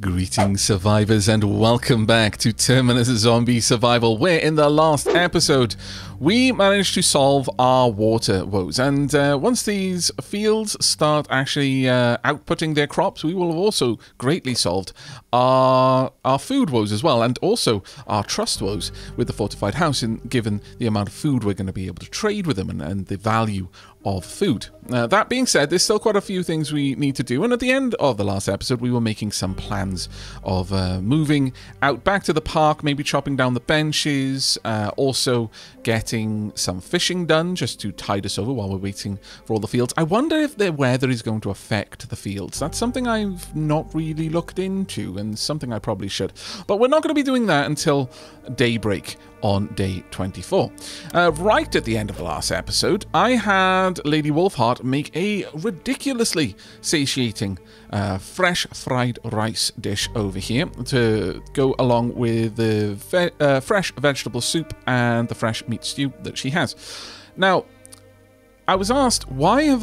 Greetings, survivors, and welcome back to Terminus Zombie Survival, where in the last episode we managed to solve our water woes. And once these fields start actually outputting their crops, we will have also greatly solved our food woes as well, and also our trust woes with the fortified house, given the amount of food we're going to be able to trade with them and the value of food. That being said, there's still quite a few things we need to do, and at the end of the last episode we were making some plans of moving out back to the park, maybe chopping down the benches, also getting some fishing done just to tide us over while we're waiting for all the fields. I wonder if the weather is going to affect the fields. That's something I've not really looked into, and something I probably should, but we're not going to be doing that until daybreak on day 24. Right at the end of the last episode, I had Lady Wolfheart make a ridiculously satiating fresh fried rice dish over here to go along with the fresh vegetable soup and the fresh meat stew that she has. Now, I was asked, why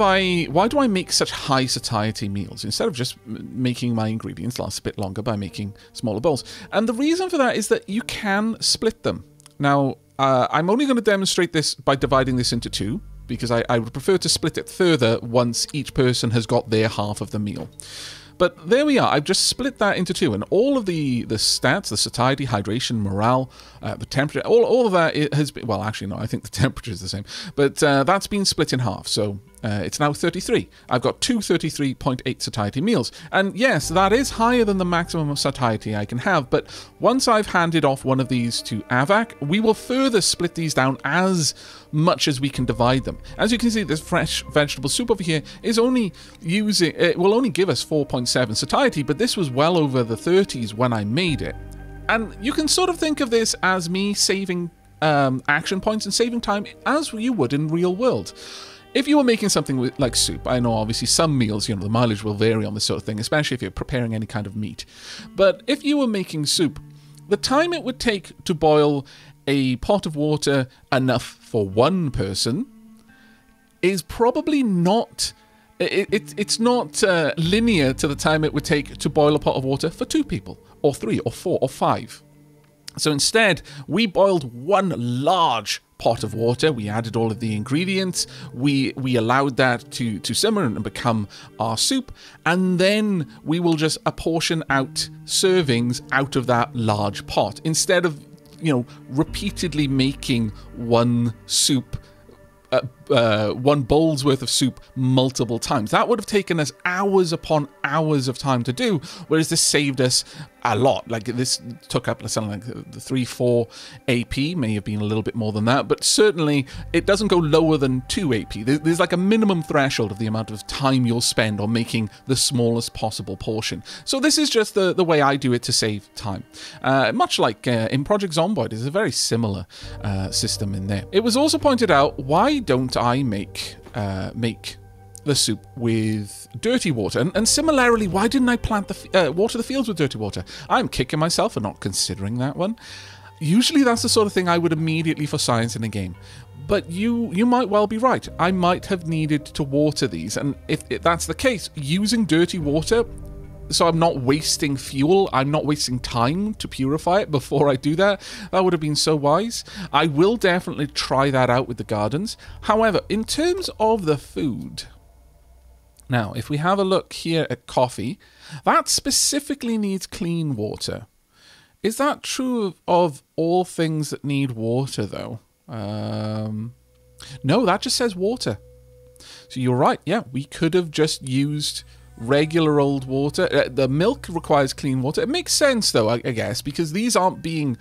do I make such high satiety meals instead of just making my ingredients last a bit longer by making smaller bowls? And the reason for that is that you can split them. Now, I'm only going to demonstrate this by dividing this into two, because I would prefer to split it further once each person has got their half of the meal. But there we are. I've just split that into two, and all of the stats, the satiety, hydration, morale, the temperature, all of that has been, well, actually, no, I think the temperature is the same, but that's been split in half, so it's now 33. I've got two 33.8 satiety meals, and yes, that is higher than the maximum of satiety I can have, but once I've handed off one of these to Avak, we will further split these down as much as we can divide them. As you can see, this fresh vegetable soup over here is only it will only give us 4.7 satiety, but this was well over the 30s when I made it. And you can sort of think of this as me saving action points and saving time as you would in real world. If you were making something like soup, I know obviously some meals, the mileage will vary on this sort of thing, especially if you're preparing any kind of meat. But if you were making soup, the time it would take to boil a pot of water enough for one person is probably not... It's not linear to the time it would take to boil a pot of water for two people, or three, or four, or five. So instead, we boiled one large pot of water. We added all of the ingredients. We allowed that to simmer and become our soup. And then we will just apportion out servings out of that large pot, instead of, repeatedly making one soup, one bowl's worth of soup multiple times. That would have taken us hours upon hours of time to do, whereas this saved us a lot. Like, this took up something like the 3-4 AP, may have been a little bit more than that, but certainly it doesn't go lower than 2 AP. There's like a minimum threshold of the amount of time you'll spend on making the smallest possible portion. So this is just the way I do it to save time. Much like in Project Zomboid, there's a very similar system in there. It was also pointed out, why don't I make the soup with dirty water? And similarly, why didn't I water the fields with dirty water? I'm kicking myself for not considering that one. Usually that's the sort of thing I would immediately for science in a game. But you might well be right. I might have needed to water these, and if that's the case, using dirty water, so I'm not wasting fuel, I'm not wasting time to purify it before I do that, that would have been so wise. I will definitely try that out with the gardens. However, in terms of the food... Now, if we have a look here at coffee, that specifically needs clean water. Is that true of all things that need water, though? No, that just says water. So you're right, yeah, we could have just used regular old water. The milk requires clean water. It makes sense, though, I guess, because these aren't being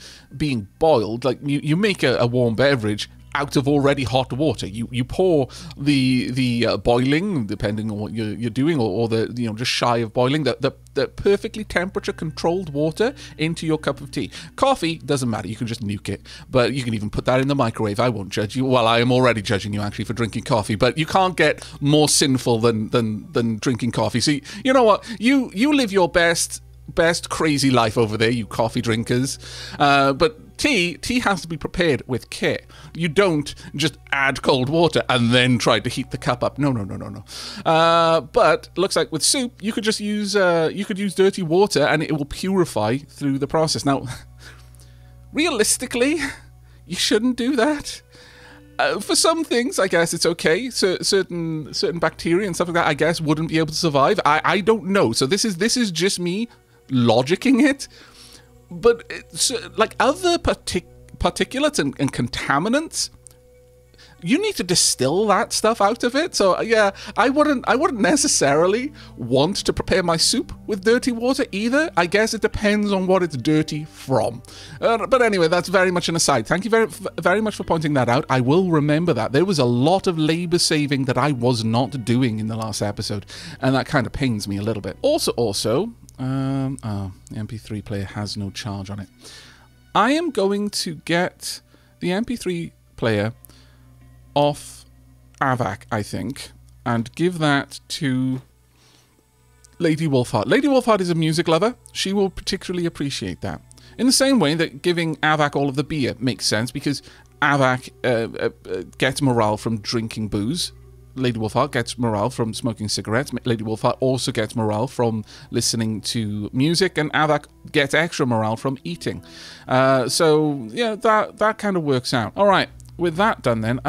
boiled. Like, you make a warm beverage out of already hot water. You pour the boiling, depending on what you're doing, or the just shy of boiling, the perfectly temperature controlled water into your cup of tea. Coffee doesn't matter, you can just nuke it, but you can even put that in the microwave. I won't judge you. Well, I am already judging you actually for drinking coffee, but you can't get more sinful than drinking coffee. So you know what, you live your best crazy life over there, you coffee drinkers, but tea has to be prepared with care. You don't just add cold water and then try to heat the cup up. No. But looks like with soup, you could just use dirty water and it will purify through the process. Now, realistically, you shouldn't do that. For some things, I guess it's okay. So certain bacteria and stuff like that, I guess, wouldn't be able to survive. I don't know. So this is just me logicking it. But like other particulates and contaminants, you need to distill that stuff out of it. So yeah, I wouldn't necessarily want to prepare my soup with dirty water either. I guess it depends on what it's dirty from. But anyway, that's very much an aside. Thank you very much for pointing that out. I will remember that. There was a lot of labor saving that I was not doing in the last episode, and that kind of pains me a little bit. Also, the MP3 player has no charge on it. I am going to get the MP3 player off Avak, I think, and give that to Lady Wolfheart. Lady Wolfheart is a music lover. She will particularly appreciate that. In the same way that giving Avak all of the beer makes sense, because Avak gets morale from drinking booze. Lady Wolfheart gets morale from smoking cigarettes. Lady Wolfheart also gets morale from listening to music, and Avak gets extra morale from eating. So yeah, that kind of works out. All right. With that done then,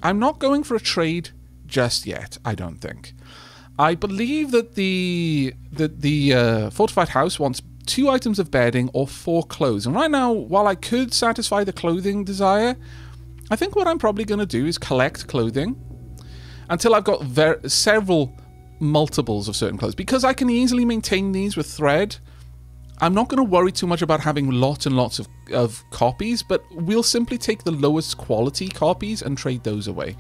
I'm not going for a trade just yet, I don't think. I believe that the fortified house wants 2 items of bedding or 4 clothes. And right now, while I could satisfy the clothing desire, I think what I'm probably going to do is collect clothing until I've got several multiples of certain clothes. Because I can easily maintain these with thread, I'm not going to worry too much about having lots and lots of copies, but we'll simply take the lowest quality copies and trade those away.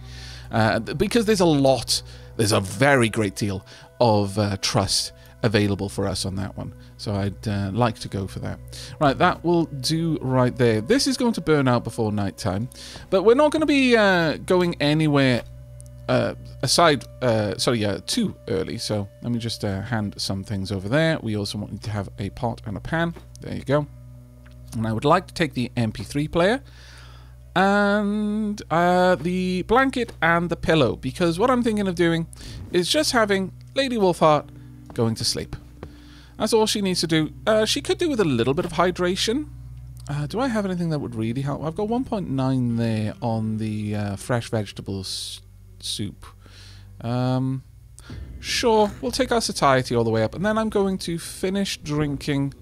Because there's a very great deal of trust available for us on that one. So I'd like to go for that. Right, that will do right there. This is going to burn out before nighttime, but we're not going to be going anywhere too early. So let me just hand some things over there. We also want to have a pot and a pan. There you go. And I would like to take the MP3 player and the blanket and the pillow, because what I'm thinking of doing is just having Lady Wolfheart going to sleep. That's all she needs to do. She could do with a little bit of hydration. Do I have anything that would really help? I've got 1.9 there on the fresh vegetables soup. Sure, we'll take our satiety all the way up, and then I'm going to finish drinking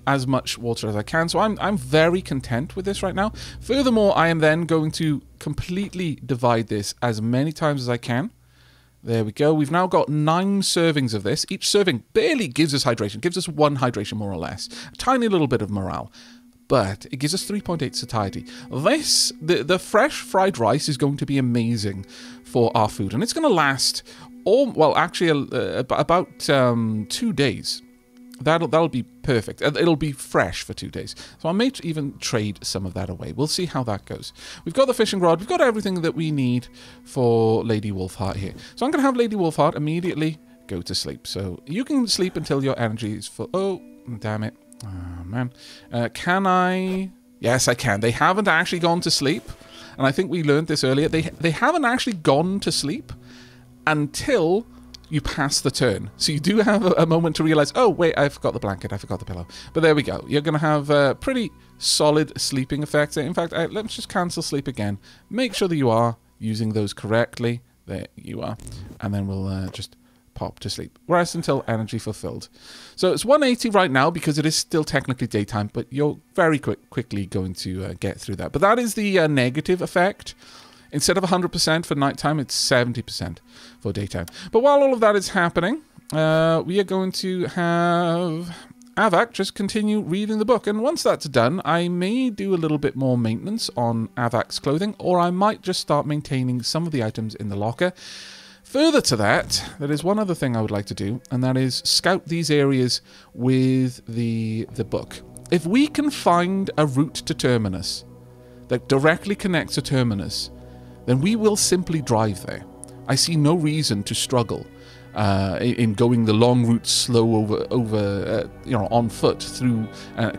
as much water as I can. So I'm very content with this right now. Furthermore, I am then going to completely divide this as many times as I can. There we go. We've now got 9 servings of this. Each serving barely gives us hydration. Gives us 1 hydration, more or less. A tiny little bit of morale. But it gives us 3.8 satiety. This, the fresh fried rice is going to be amazing for our food. And it's going to last, about 2 days. That'll be perfect. It'll be fresh for 2 days. So I may even trade some of that away. We'll see how that goes. We've got the fishing rod. We've got everything that we need for Lady Wolfheart here. So I'm going to have Lady Wolfheart immediately go to sleep. So you can sleep until your energy is full. Oh, damn it. Oh, man. Can I? Yes, I can. They haven't actually gone to sleep. And I think we learned this earlier. They haven't actually gone to sleep until you pass the turn. So you do have a moment to realize, oh, wait, I forgot the blanket, I forgot the pillow. But there we go. You're going to have pretty solid sleeping effects. In fact, let's just cancel sleep again. Make sure that you are using those correctly. There you are. And then we'll just pop to sleep. Rest until energy fulfilled. So it's 180 right now because it is still technically daytime, but you're very quickly going to get through that. But that is the negative effect. Instead of 100% for nighttime, it's 70% for daytime. But while all of that is happening, we are going to have Avak just continue reading the book. And once that's done, I may do a little bit more maintenance on Avak's clothing, or I might just start maintaining some of the items in the locker. Further to that, there is one other thing I would like to do, and that is scout these areas with the book. If we can find a route to Terminus that directly connects to Terminus, then we will simply drive there. I see no reason to struggle in going the long route slow over on foot through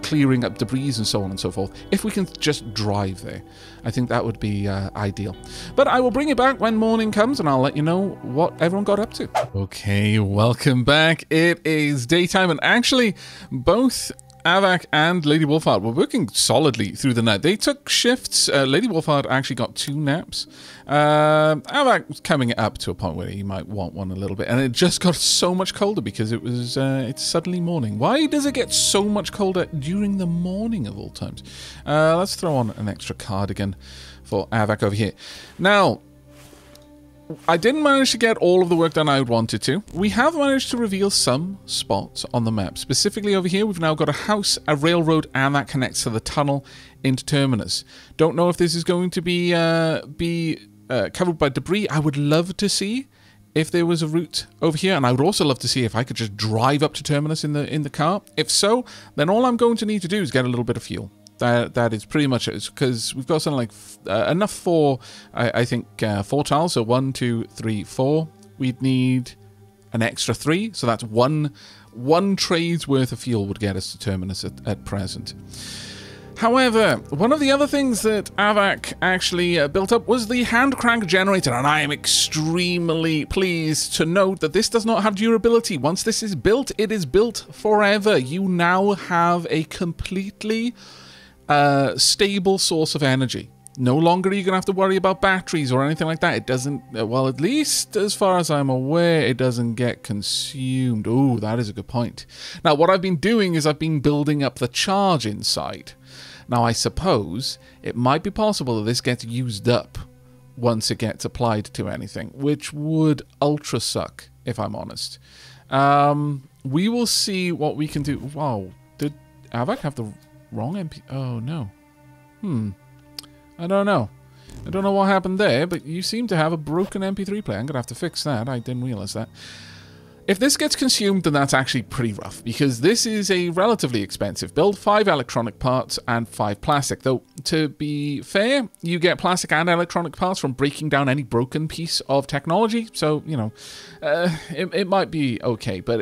clearing up debris and so on and so forth. If we can just drive there, I think that would be ideal. But I will bring you back when morning comes, and I'll let you know what everyone got up to. Okay, welcome back. It is daytime, and actually both Aavak and Lady Wolfheart were working solidly through the night. They took shifts. Lady Wolfheart actually got 2 naps. Aavak was coming up to a point where he might want one a little bit, and it just got so much colder because it was it's suddenly morning. Why does it get so much colder during the morning of all times? Let's throw on an extra cardigan for Aavak over here. Now, I didn't manage to get all of the work done I wanted to. We have managed to reveal some spots on the map. Specifically over here, we've now got a house, a railroad, and that connects to the tunnel into Terminus. Don't know if this is going to be covered by debris. I would love to see if there was a route over here, and I would also love to see if I could just drive up to Terminus in the car. If so, then all I'm going to need to do is get a little bit of fuel. That is pretty much it, because we've got something like enough for, I think, 4 tiles. So 1, 2, 3, 4. We'd need an extra 3, so that's one trade's worth of fuel would get us to Terminus at present. However, one of the other things that Aavak actually built up was the hand crank generator, and I am extremely pleased to note that this does not have durability. Once this is built, it is built forever. You now have a completely stable source of energy. No longer are you going to have to worry about batteries or anything like that. It doesn't, well, at least as far as I'm aware, it doesn't get consumed. Oh, that is a good point. Now, what I've been doing is I've been building up the charge inside. Now, I suppose it might be possible that this gets used up once it gets applied to anything, which would ultra suck, if I'm honest. We will see what we can do. Wow, did Aavak have the wrong MP? Oh, no. I don't know. I don't know what happened there, but you seem to have a broken MP3 player. I'm going to have to fix that. I didn't realize that. If this gets consumed, then that's actually pretty rough, because this is a relatively expensive build. 5 electronic parts and 5 plastic. Though, to be fair, you get plastic and electronic parts from breaking down any broken piece of technology. So, you know, it might be okay. But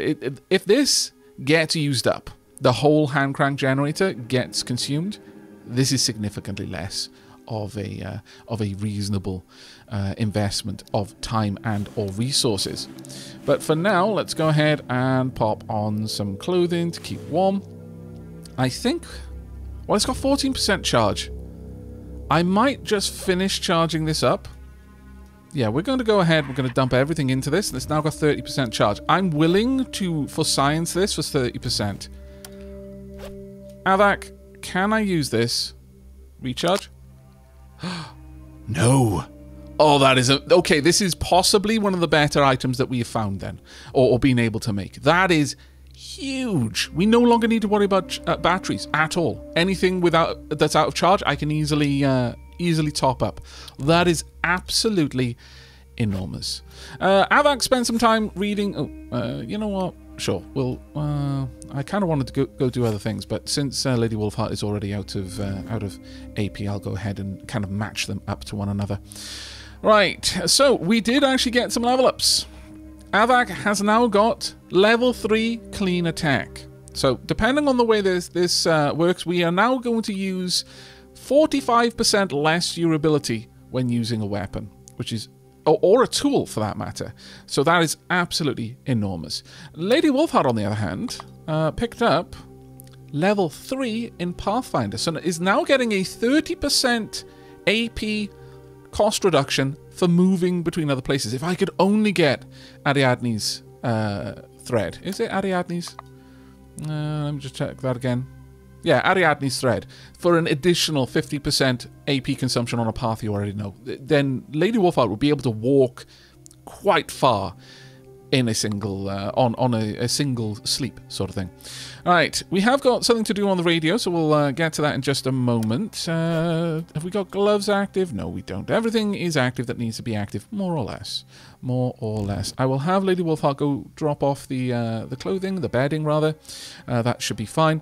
if this gets used up, the whole hand crank generator gets consumed, this is significantly less of a reasonable investment of time and or resources. But for now, let's go ahead and pop on some clothing to keep warm. I think, well, it's got 14% charge. I might just finish charging this up. Yeah, we're going to go ahead, we're going to dump everything into this, and it's now got 30% charge. I'm willing to, for science, this for 30%. Aavak, can I use this? Recharge? No. Oh, that is okay, this is possibly one of the better items that we have found then, or been able to make. That is huge. We no longer need to worry about batteries at all. Anything that's out of charge, I can easily top up. That is absolutely enormous. Aavak spent some time reading. Oh, you know what? Sure. Well, I kind of wanted to go do other things, but since Lady Wolfheart is already out of AP, I'll go ahead and kind of match them up to one another. Right. So we did actually get some level ups. Aavak has now got level 3 clean attack. So depending on the way this works, we are now going to use 45% less durability when using a weapon, which is or a tool for that matter. So that is absolutely enormous. Lady Wolfheart, on the other hand, picked up level 3 in Pathfinder, so is now getting a 30% AP cost reduction for moving between other places. If I could only get Ariadne's thread. Is it Ariadne's? Let me just check that again. Yeah, Ariadne's thread for an additional 50% AP consumption on a path you already know. Then Lady Wolfheart would be able to walk quite far in a single on a single sleep sort of thing. All right, we have got something to do on the radio, so we'll get to that in just a moment. Have we got gloves active? No, we don't. Everything is active that needs to be active, more or less. More or less. I will have Lady Wolfheart go drop off the clothing, the bedding rather. That should be fine.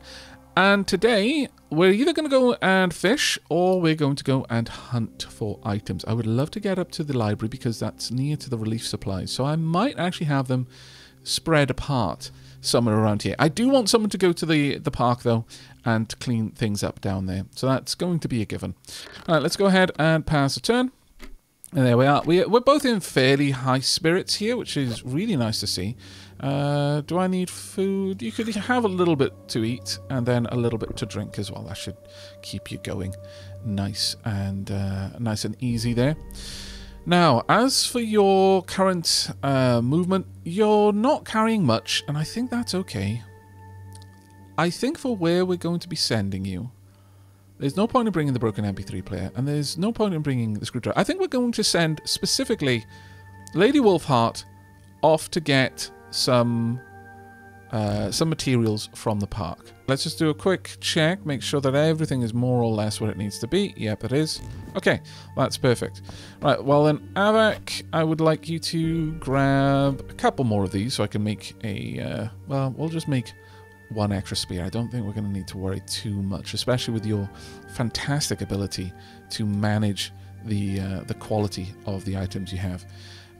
And today, we're either going to go and fish, or we're going to go and hunt for items. I would love to get up to the library, because that's near to the relief supplies. So I might actually have them spread apart somewhere around here. I do want someone to go to the park, though, and clean things up down there. So that's going to be a given. All right, let's go ahead and pass a turn. And there we are. We're both in fairly high spirits here, which is really nice to see. Do I need food? You could have a little bit to eat and then a little bit to drink as well. That should keep you going nice and easy there. Now, as for your current movement, you're not carrying much, and I think that's okay. I think for where we're going to be sending you, there's no point in bringing the broken MP3 player, and there's no point in bringing the screwdriver. I think we're going to send specifically Lady Wolfheart off to get some materials from the park. Let's just do a quick check, make sure that everything is more or less what it needs to be. Yep, it is. Okay, that's perfect. Right, well then, Avak, I would like you to grab a couple more of these so I can make a, well, we'll just make one extra spear. I don't think we're going to need to worry too much, especially with your fantastic ability to manage the quality of the items you have.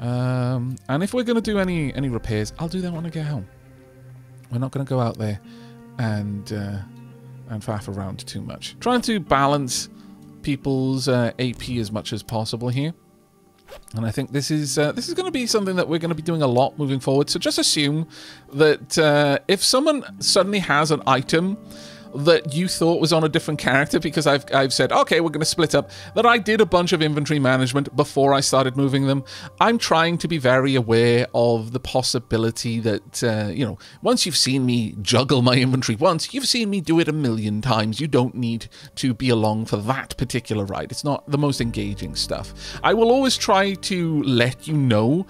And if we're going to do any repairs, I'll do that when I get home. We're not going to go out there and faff around too much. Trying to balance people's AP as much as possible here. And I think this is going to be something that we're going to be doing a lot moving forward. So just assume that if someone suddenly has an item that you thought was on a different character, because I've said, okay, we're going to split up, that I did a bunch of inventory management before I started moving them. I'm trying to be very aware of the possibility that, you know, once you've seen me juggle my inventory once, you've seen me do it 1,000,000 times. You don't need to be along for that particular ride. It's not the most engaging stuff. I will always try to let you know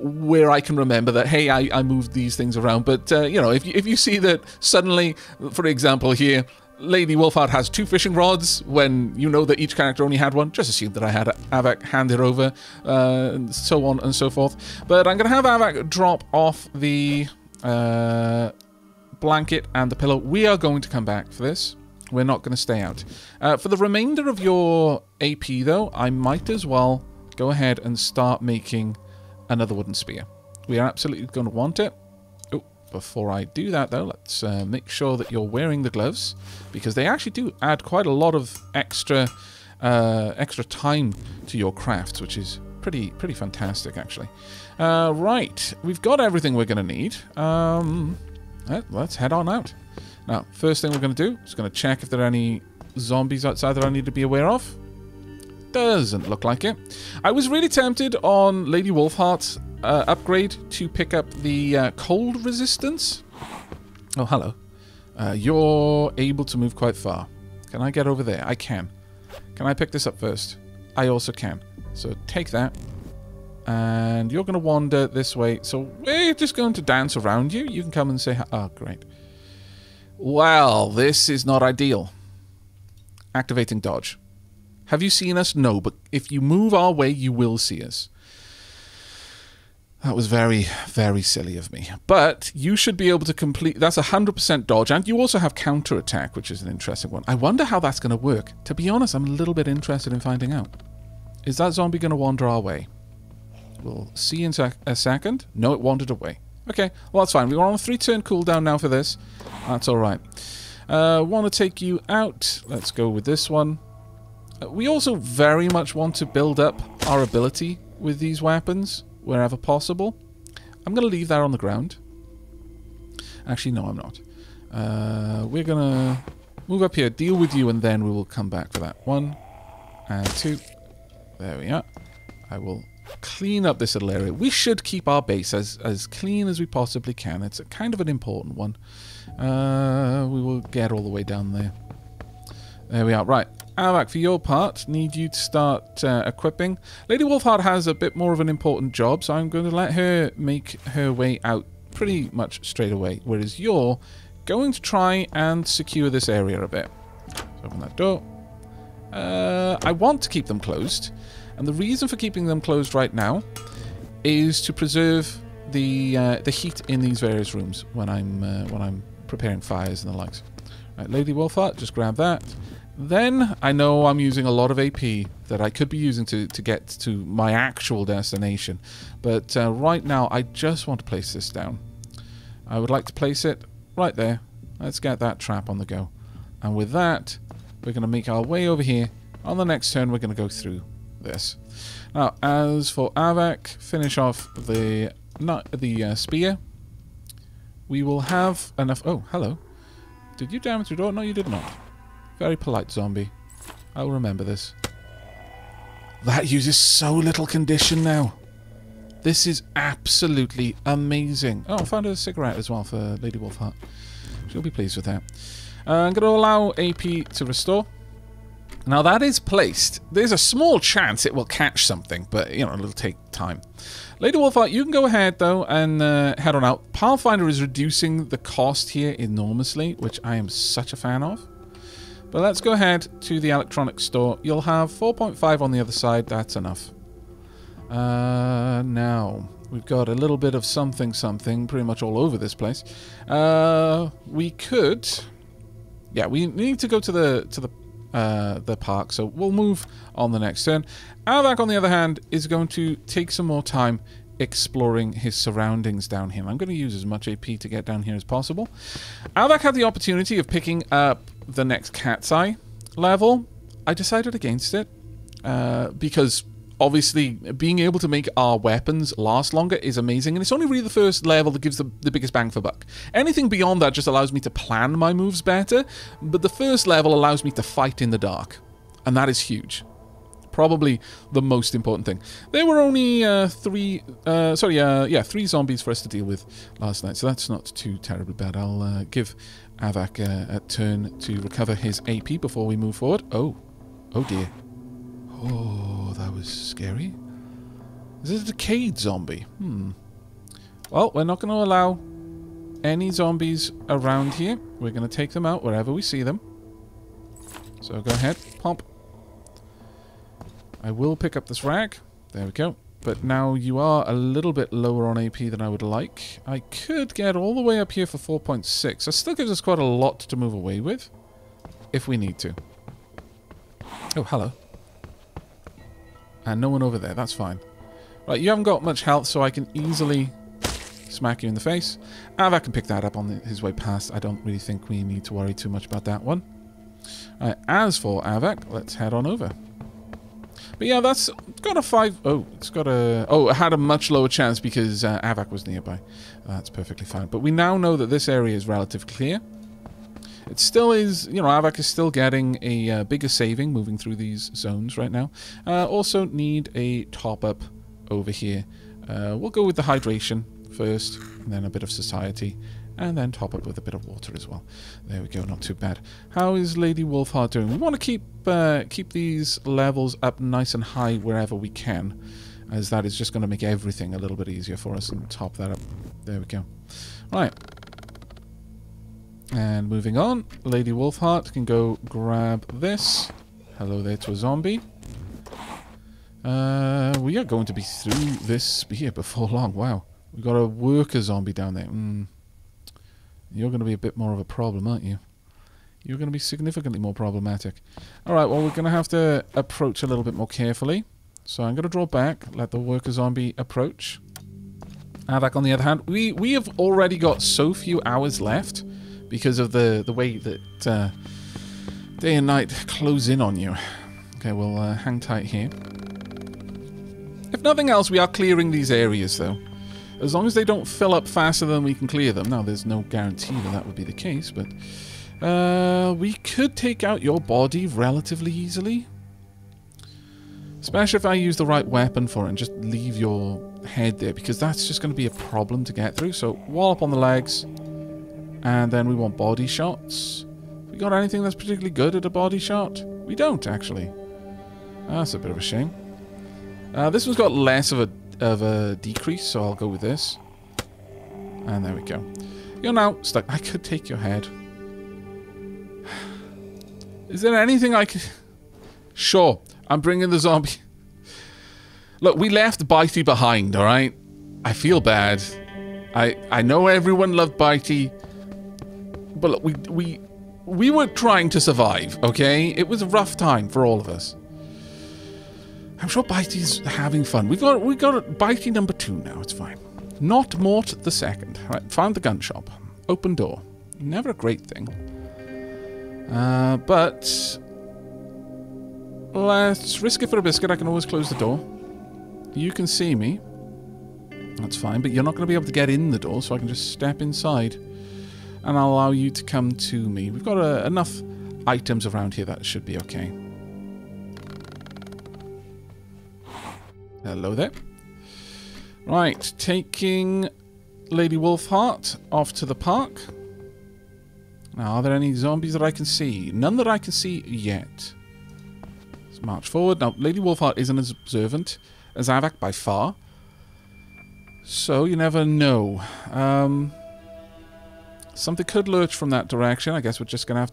where I can remember that, hey, I moved these things around. But, you know, if you see that suddenly, for example here, Lady Wolfheart has 2 fishing rods when you know that each character only had one, just assume that I had Avak hand it over, and so on and so forth. But I'm going to have Avak drop off the blanket and the pillow. We are going to come back for this. We're not going to stay out. For the remainder of your AP, though, I might as well go ahead and start making another wooden spear. We are absolutely going to want it. Oh, before I do that, though, let's make sure that you're wearing the gloves, because they actually do add quite a lot of extra time to your crafts, which is pretty fantastic, actually. Right, we've got everything we're going to need. Let's head on out. Now, first thing we're going to do is going to check if there are any zombies outside that I need to be aware of. Doesn't look like it. I was really tempted on Lady Wolfheart's upgrade to pick up the cold resistance. Oh, hello. You're able to move quite far. Can I get over there? I can. Can I pick this up first? I also can. So take that. And you're going to wander this way. So we're just going to dance around you. You can come and say hi. Oh, great. Well, this is not ideal. Activating dodge. Have you seen us? No, but if you move our way, you will see us. That was very, very silly of me. But you should be able to complete... That's 100% dodge, and you also have counterattack, which is an interesting one. I wonder how that's going to work. To be honest, I'm a little bit interested in finding out. Is that zombie going to wander our way? We'll see in a second. No, it wandered away. Okay, well, that's fine. We're on a 3-turn cooldown now for this. That's all right. Want to take you out. Let's go with this one. We also very much want to build up our ability with these weapons wherever possible. I'm going to leave that on the ground. Actually, no, I'm not. We're going to move up here, deal with you, and then we will come back for that. 1 and 2. There we are. I will clean up this little area. We should keep our base as clean as we possibly can. It's kind of an important one. We will get all the way down there. There we are. Right. Avak, for your part, need you to start equipping. Lady Wolfheart has a bit more of an important job, so I'm going to let her make her way out pretty much straight away, whereas you're going to try and secure this area a bit. So open that door. I want to keep them closed, and the reason for keeping them closed right now is to preserve the heat in these various rooms when I'm preparing fires and the likes. Right, Lady Wolfheart, just grab that. Then I know I'm using a lot of AP that I could be using to get to my actual destination. But right now, I just want to place this down. I would like to place it right there. Let's get that trap on the go. And with that, we're going to make our way over here. On the next turn, we're going to go through this. Now, as for Avak, finish off the spear. We will have enough... Oh, hello. Did you damage your door? No, you did not. Very polite zombie. I'll remember this. That uses so little condition now. This is absolutely amazing. Oh, I found a cigarette as well for Lady Wolfheart. She'll be pleased with that. I'm going to allow AP to restore. Now that is placed. There's a small chance it will catch something, but, you know, it'll take time. Lady Wolfheart, you can go ahead, though, and head on out. Pathfinder is reducing the cost here enormously, which I am such a fan of. But let's go ahead to the electronics store. You'll have 4.5 on the other side. That's enough. Now, we've got a little bit of something pretty much all over this place. We could... Yeah, we need to go to the park, so we'll move on the next turn. Avak, on the other hand, is going to take some more time exploring his surroundings down here. I'm going to use as much AP to get down here as possible. Avak had the opportunity of picking up the next Cat's Eye level. I decided against it because obviously being able to make our weapons last longer is amazing, and it's only really the first level that gives the biggest bang for buck. Anything beyond that just allows me to plan my moves better, but the first level allows me to fight in the dark, and that is huge. Probably the most important thing. There were only three zombies for us to deal with last night, so that's not too terribly bad. I'll give Avak a turn to recover his AP before we move forward. Oh dear. Oh, that was scary. Is this a decayed zombie? Well, we're not going to allow any zombies around here. We're going to take them out wherever we see them. So go ahead, pump. I will pick up this rag. There we go. But now you are a little bit lower on AP than I would like. I could get all the way up here for 4.6. That still gives us quite a lot to move away with, if we need to. Oh, hello. And no one over there. That's fine. Right, you haven't got much health, so I can easily smack you in the face. Avak can pick that up on his way past. I don't really think we need to worry too much about that one. Right, as for Avak, let's head on over. But yeah, that's got a 5... Oh, it's got a... Oh, it had a much lower chance because Avak was nearby. That's perfectly fine. But we now know that this area is relatively clear. It still is... You know, Avak is still getting a bigger saving moving through these zones right now. Also need a top-up over here. We'll go with the hydration first, and then a bit of society, and then top up with a bit of water as well. There we go, not too bad. How is Lady Wolfheart doing? We want to keep these levels up nice and high wherever we can, as that is just going to make everything a little bit easier for us, and top that up. There we go. Right. And moving on, Lady Wolfheart can go grab this. Hello there to a zombie. We are going to be through this spear before long. Wow. We've got a worker zombie down there. You're going to be a bit more of a problem, aren't you? You're going to be significantly more problematic. Alright, well, we're going to have to approach a little bit more carefully. So I'm going to draw back, let the worker zombie approach. Avak, on the other hand, we have already got so few hours left because of the way that day and night close in on you. Okay, we'll hang tight here. If nothing else, we are clearing these areas, though. As long as they don't fill up faster than we can clear them. Now, there's no guarantee that that would be the case, but we could take out your body relatively easily. Especially if I use the right weapon for it and just leave your head there, because that's just going to be a problem to get through. So, wallop on the legs, and then we want body shots. We got anything that's particularly good at a body shot? We don't, actually. That's a bit of a shame. This one's got less of a decrease, so I'll go with this. And there we go. You're now stuck. I could take your head. Is there anything I could... Sure, I'm bringing the zombie. Look, we left Bitey behind, alright? I feel bad. I know everyone loved Bitey. But look, we were trying to survive, okay? It was a rough time for all of us. I'm sure Bitey's having fun. We got Bitey number 2 now. It's fine. Not Mort the second. Right, found the gun shop. Open door. Never a great thing. But let's risk it for a biscuit. I can always close the door. You can see me. That's fine, but you're not going to be able to get in the door, so I can just step inside. And I'll allow you to come to me. We've got enough items around here that should be okay. Hello there. Right, taking Lady Wolfheart off to the park. Now, are there any zombies that I can see? None that I can see yet. Let's march forward. Now, Lady Wolfheart isn't as observant as Avak by far. So, you never know. Something could lurch from that direction. I guess we're just going to have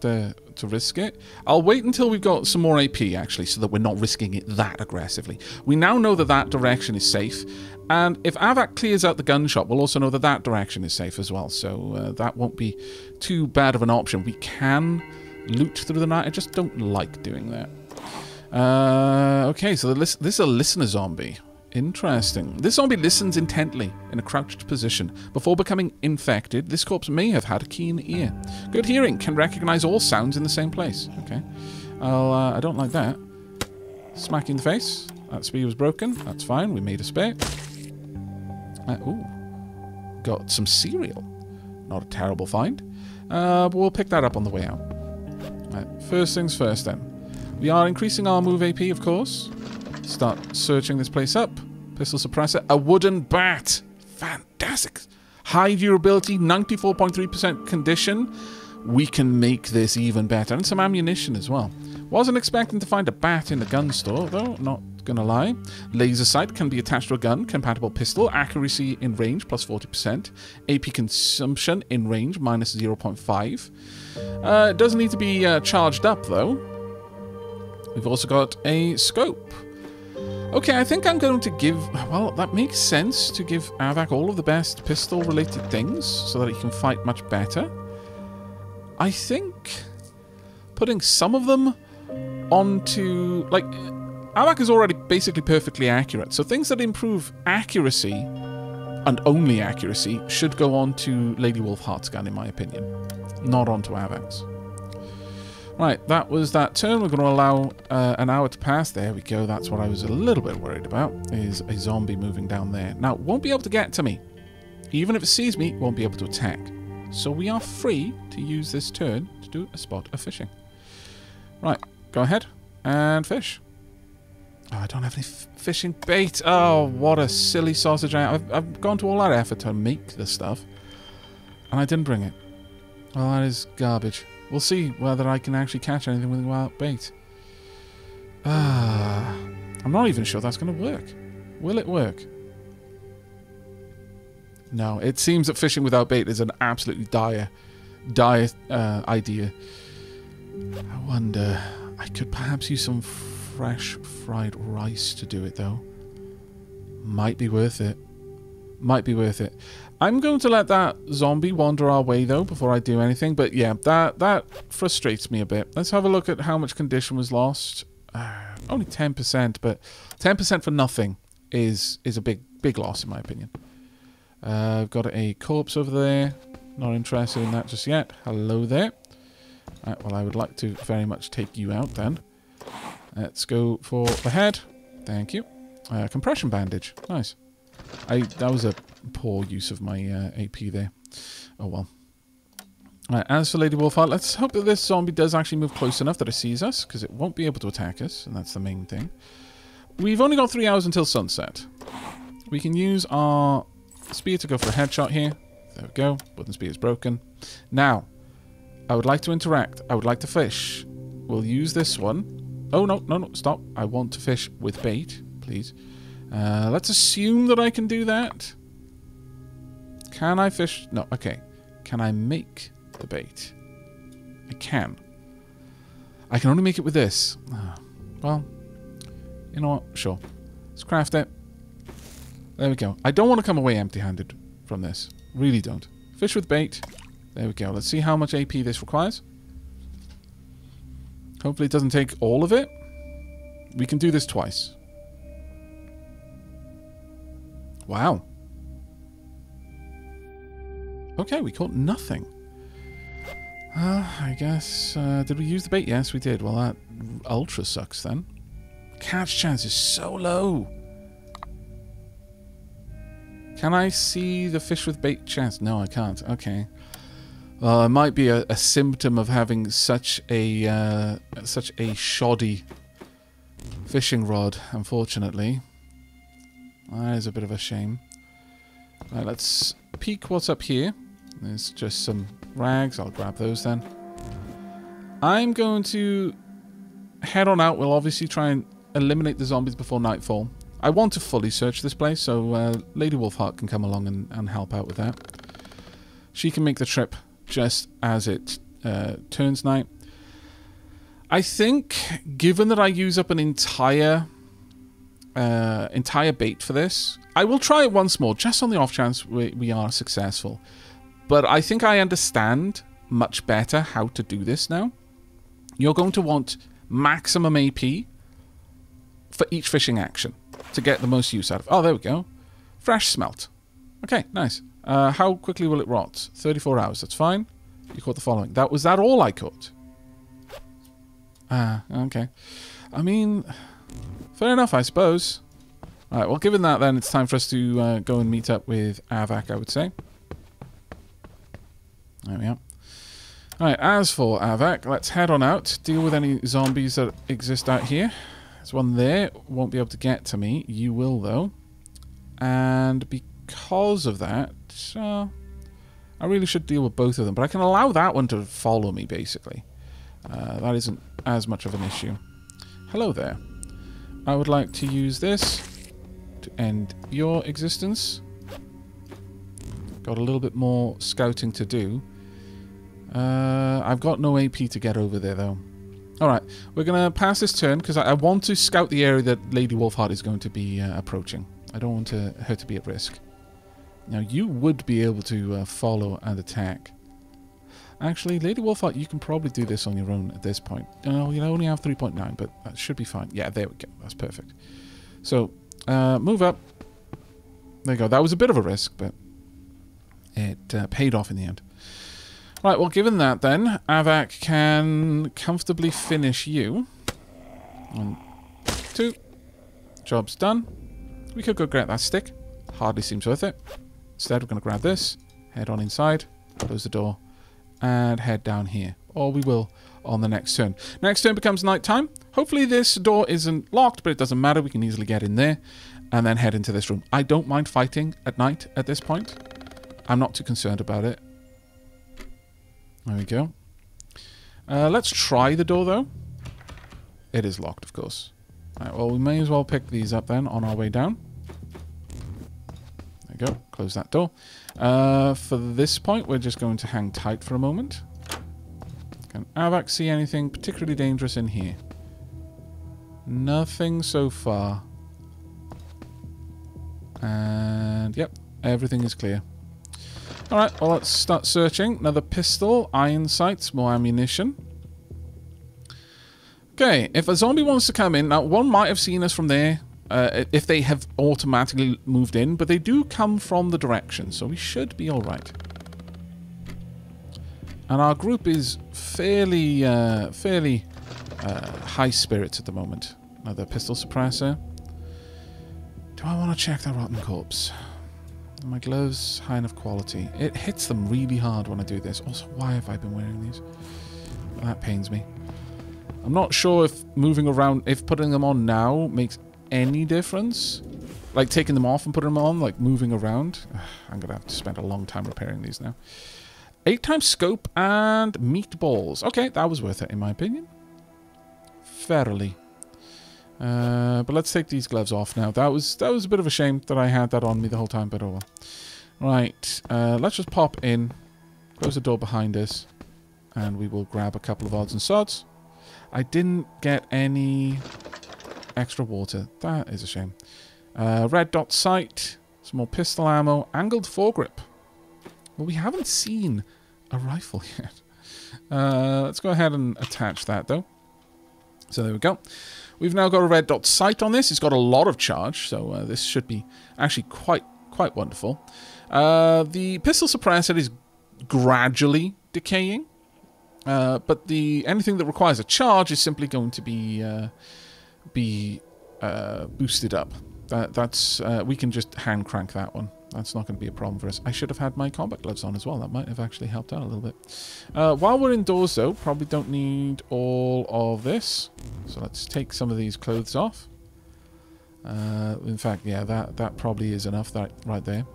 to risk it. I'll wait until we've got some more AP, actually, so that we're not risking it that aggressively. We now know that that direction is safe. And if Avak clears out the gun shop, we'll also know that that direction is safe as well. So that won't be too bad of an option. We can loot through the night. I just don't like doing that. Okay, so this is a listener zombie. Interesting. This zombie listens intently in a crouched position. Before becoming infected, this corpse may have had a keen ear. Good hearing, can recognize all sounds in the same place. Okay. I don't like that. Smack in the face. That spear was broken. That's fine. We made a spare. Ooh. Got some cereal. Not a terrible find. But we'll pick that up on the way out. Right, first things first then. We are increasing our move AP, of course. Start searching this place up. Pistol suppressor. A wooden bat. Fantastic. High durability. 94.3% condition. We can make this even better. And some ammunition as well. Wasn't expecting to find a bat in the gun store, though. Not gonna lie. Laser sight can be attached to a gun. Compatible pistol. Accuracy in range plus 40%. AP consumption in range minus 0.5. It doesn't need to be charged up, though. We've also got a scope. Okay, I think I'm going to give... Well, that makes sense to give Avak all of the best pistol-related things so that he can fight much better. I think putting some of them onto... Like, Avak is already basically perfectly accurate, so things that improve accuracy, and only accuracy, should go on to Lady Wolfheart's gun, in my opinion. Not onto Avak's. Right, that was that turn. We're going to allow an hour to pass. There we go. That's what I was a little bit worried about, is a zombie moving down there. Now, it won't be able to get to me. Even if it sees me, it won't be able to attack. So we are free to use this turn to do a spot of fishing. Right, go ahead and fish. Oh, I don't have any fishing bait. Oh, what a silly sausage. I've gone to all that effort to make this stuff, and I didn't bring it. Well, that is garbage. We'll see whether I can actually catch anything without bait. I'm not even sure that's going to work. Will it work? No, it seems that fishing without bait is an absolutely dire idea. I wonder... I could perhaps use some fresh fried rice to do it, though. Might be worth it. Might be worth it. I'm going to let that zombie wander our way, though, before I do anything. But yeah, that frustrates me a bit. Let's have a look at how much condition was lost. Only 10%, but 10% for nothing is a big loss, in my opinion. I've got a corpse over there. Not interested in that just yet. Hello there. Right, well, I would like to very much take you out, then. Let's go for the head. Thank you. Compression bandage. Nice. That was a poor use of my AP there. Oh well. Right, as for Lady Wolfheart, let's hope that this zombie does actually move close enough that it sees us, because it won't be able to attack us, and that's the main thing. We've only got 3 hours until sunset. We can use our spear to go for a headshot here. There we go. Wooden spear is broken. Now, I would like to interact. I would like to fish. We'll use this one. Oh, no, stop. I want to fish with bait, please. Let's assume that I can do that. Can I fish? No, okay. Can I make the bait? I can. I can only make it with this. Well, you know what? Sure. Let's craft it. There we go. I don't want to come away empty-handed from this. Really don't. Fish with bait. There we go. Let's see how much AP this requires. Hopefully it doesn't take all of it. We can do this twice. Wow. Okay, we caught nothing. I guess... did we use the bait? Yes, we did. Well, that ultra sucks then. Catch chance is so low. Can I see the fish with bait chance? No, I can't. Okay. Well, it might be a symptom of having such a shoddy fishing rod, unfortunately. That is a bit of a shame. Right, let's peek what's up here. There's just some rags. I'll grab those then. I'm going to head on out. We'll obviously try and eliminate the zombies before nightfall. I want to fully search this place, so Lady Wolfheart can come along and help out with that. She can make the trip just as it turns night. I think, given that I use up an entire bait for this, I will try it once more, just on the off chance we are successful. But I think I understand much better how to do this now. You're going to want maximum AP for each fishing action to get the most use out of it. Oh, there we go. Fresh smelt. Okay, nice. How quickly will it rot? 34 hours, that's fine. You caught the following. Was that all I caught? Ah, okay. I mean, fair enough, I suppose. Alright, well, given that, then it's time for us to go and meet up with Avak, I would say. There we are. Alright, as for Avak, let's head on out. Deal with any zombies that exist out here. There's one there. Won't be able to get to me. You will, though. And because of that, I really should deal with both of them. But I can allow that one to follow me, basically. That isn't as much of an issue. Hello there. I would like to use this to end your existence. Got a little bit more scouting to do. I've got no AP to get over there, though. Alright, we're going to pass this turn, because I want to scout the area that Lady Wolfheart is going to be approaching. I don't want her to be at risk. Now, you would be able to follow and attack. Actually, Lady Wolfheart, you can probably do this on your own at this point. You only have 3.9, but that should be fine. Yeah, there we go. That's perfect. So, move up. There you go. That was a bit of a risk, but it paid off in the end. Right, well, given that then, Avak can comfortably finish you. 1, 2. Job's done. We could go grab that stick. Hardly seems worth it. Instead, we're going to grab this, head on inside, close the door, and head down here. Or we will on the next turn. Next turn becomes nighttime. Hopefully this door isn't locked, but it doesn't matter. We can easily get in there and then head into this room. I don't mind fighting at night at this point. I'm not too concerned about it. There we go. Let's try the door, though. It is locked, of course. Right, well, we may as well pick these up then on our way down. There we go. Close that door. For this point, we're just going to hang tight for a moment. Can Avak see anything particularly dangerous in here? Nothing so far. And, yep, everything is clear. Alright, well, let's start searching. Another pistol, iron sights, more ammunition. Okay, if a zombie wants to come in, now one might have seen us from there, if they have automatically moved in, but they do come from the direction, so we should be alright. And our group is fairly high spirits at the moment. Another pistol suppressor. Do I want to check the rotten corpse? Are my gloves high enough quality? It hits them really hard when I do this. Also, why have I been wearing these? That pains me. I'm not sure if moving around, if putting them on now makes any difference. Like taking them off and putting them on, like moving around. I'm going to have to spend a long time repairing these now. 8 times scope and meatballs. Okay, that was worth it in my opinion. Fairly. But let's take these gloves off now. That was a bit of a shame that I had that on me the whole time, but oh well. Right, let's just pop in, close the door behind us, and we will grab a couple of odds and sods. I didn't get any extra water. That is a shame. Red dot sight, some more pistol ammo, angled foregrip. Well, we haven't seen a rifle yet. Let's go ahead and attach that, though. So there we go. We've now got a red dot sight on this. It's got a lot of charge, so this should be actually quite wonderful. The pistol suppressor is gradually decaying, but anything that requires a charge is simply going to be boosted up. We can just hand crank that one. That's not going to be a problem for us. I should have had my combat gloves on as well. That might have actually helped out a little bit. While we're indoors, though, probably don't need all of this. So let's take some of these clothes off. In fact, yeah, that probably is enough right there.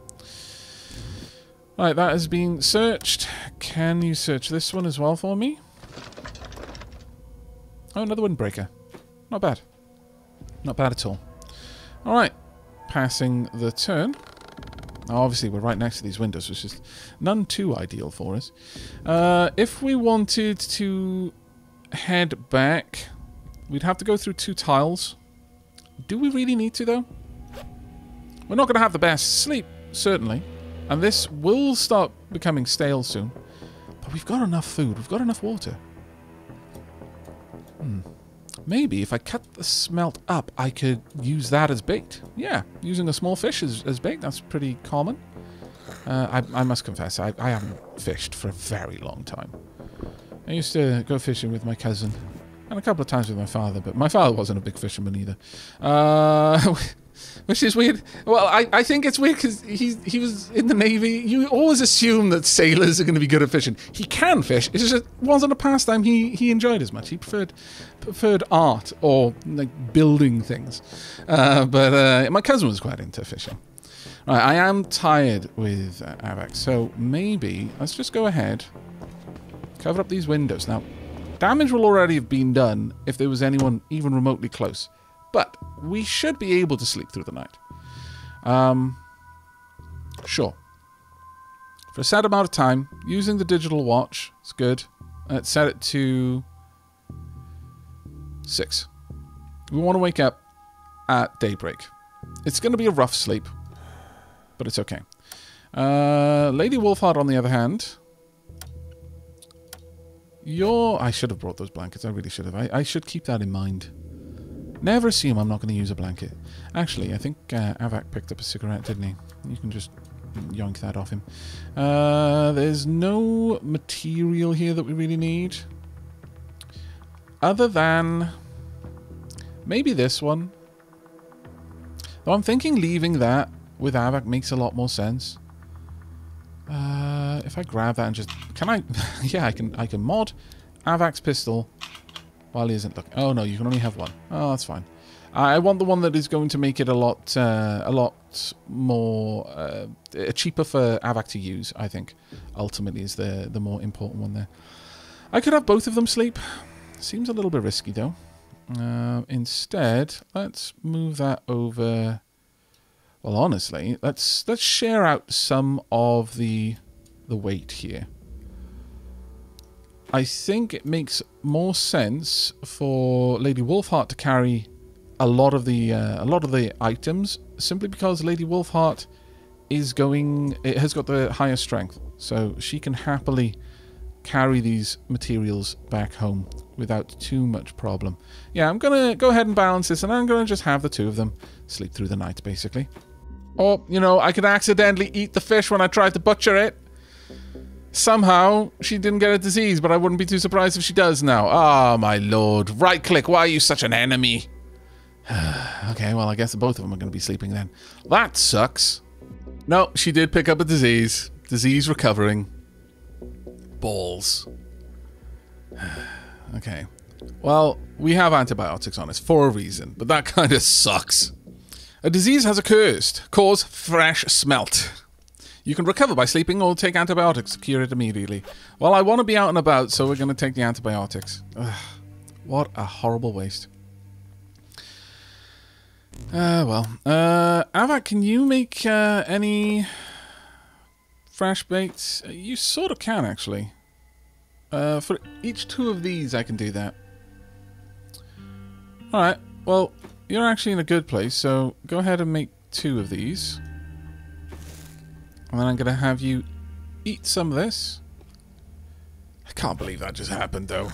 Right, that has been searched. Can you search this one as well for me? Oh, another windbreaker. Not bad. Not bad at all. Alright, passing the turn. Now, obviously, we're right next to these windows, which is none too ideal for us. If we wanted to head back, we'd have to go through 2 tiles. Do we really need to, though? We're not going to have the best sleep, certainly. And this will start becoming stale soon. But we've got enough food. We've got enough water. Maybe if I cut the smelt up, I could use that as bait. Yeah, using a small fish as bait, that's pretty common. I must confess, I haven't fished for a very long time. I used to go fishing with my cousin, and a couple of times with my father, but my father wasn't a big fisherman either. Which is weird. Well, I think it's weird because he was in the Navy. You always assume that sailors are going to be good at fishing. He can fish. It just wasn't a pastime he enjoyed as much. He preferred art or like building things. But my cousin was quite into fishing. Right, I am tired with Avax, so maybe let's just go ahead, cover up these windows. Now, damage will already have been done if there was anyone even remotely close. But we should be able to sleep through the night. Sure. For a set amount of time, using the digital watch, it's good. Let's set it to 6. We want to wake up at daybreak. It's going to be a rough sleep, but it's okay. Lady Wolfheart, on the other hand, I should have brought those blankets. I really should have. I should keep that in mind. Never assume I'm not going to use a blanket. Actually, I think Avak picked up a cigarette, didn't he? You can just yoink that off him. There's no material here that we really need. Other than maybe this one. Though I'm thinking leaving that with Avak makes a lot more sense. If I grab that and just... Can I... yeah, I can mod Avak's pistol while he isn't looking. Oh, no, you can only have one. Oh, that's fine. I want the one that is going to make it a lot more... cheaper for Avak to use, I think. Ultimately is the more important one there. I could have both of them sleep. Seems a little bit risky, though. Instead, let's move that over... Well, honestly, let's share out some of the weight here. I think it makes more sense for Lady Wolfheart to carry a lot of the items, simply because Lady Wolfheart has got the higher strength, so she can happily carry these materials back home without too much problem. Yeah, I'm gonna go ahead and balance this, and I'm gonna just have the two of them sleep through the night, basically. Or, you know, I could accidentally eat the fish when I tried to butcher it. Somehow, she didn't get a disease, but I wouldn't be too surprised if she does now. Ah, my lord. Right-click, why are you such an enemy? Okay, well, I guess both of them are going to be sleeping then. That sucks. No, she did pick up a disease. Disease recovering. Balls. Okay. Well, we have antibiotics on us for a reason, but that kind of sucks. A disease has occurred. Cause fresh smelt. You can recover by sleeping or take antibiotics to cure it immediately. Well, I want to be out and about, so we're going to take the antibiotics. Ugh, what a horrible waste. Well. Avak, can you make any fresh baits? You sort of can, actually. For each 2 of these, I can do that. Alright, well, you're actually in a good place, so go ahead and make 2 of these. And then I'm going to have you eat some of this. I can't believe that just happened, though.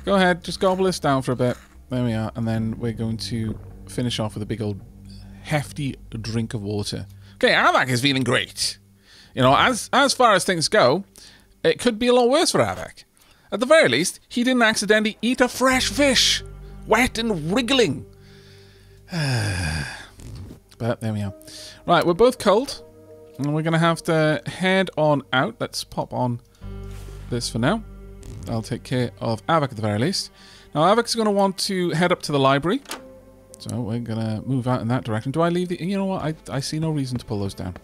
Go ahead, just gobble this down for a bit. There we are. And then we're going to finish off with a big old hefty drink of water. Okay, Avak is feeling great. You know, as far as things go, it could be a lot worse for Avak. At the very least, he didn't accidentally eat a fresh fish. Wet and wriggling. But there we are. Right, we're both cold. And we're going to have to head on out. Let's pop on this for now. I'll take care of Avak at the very least. Now, Avak's going to want to head up to the library. So we're going to move out in that direction. Do I leave the... You know what? I see no reason to pull those down.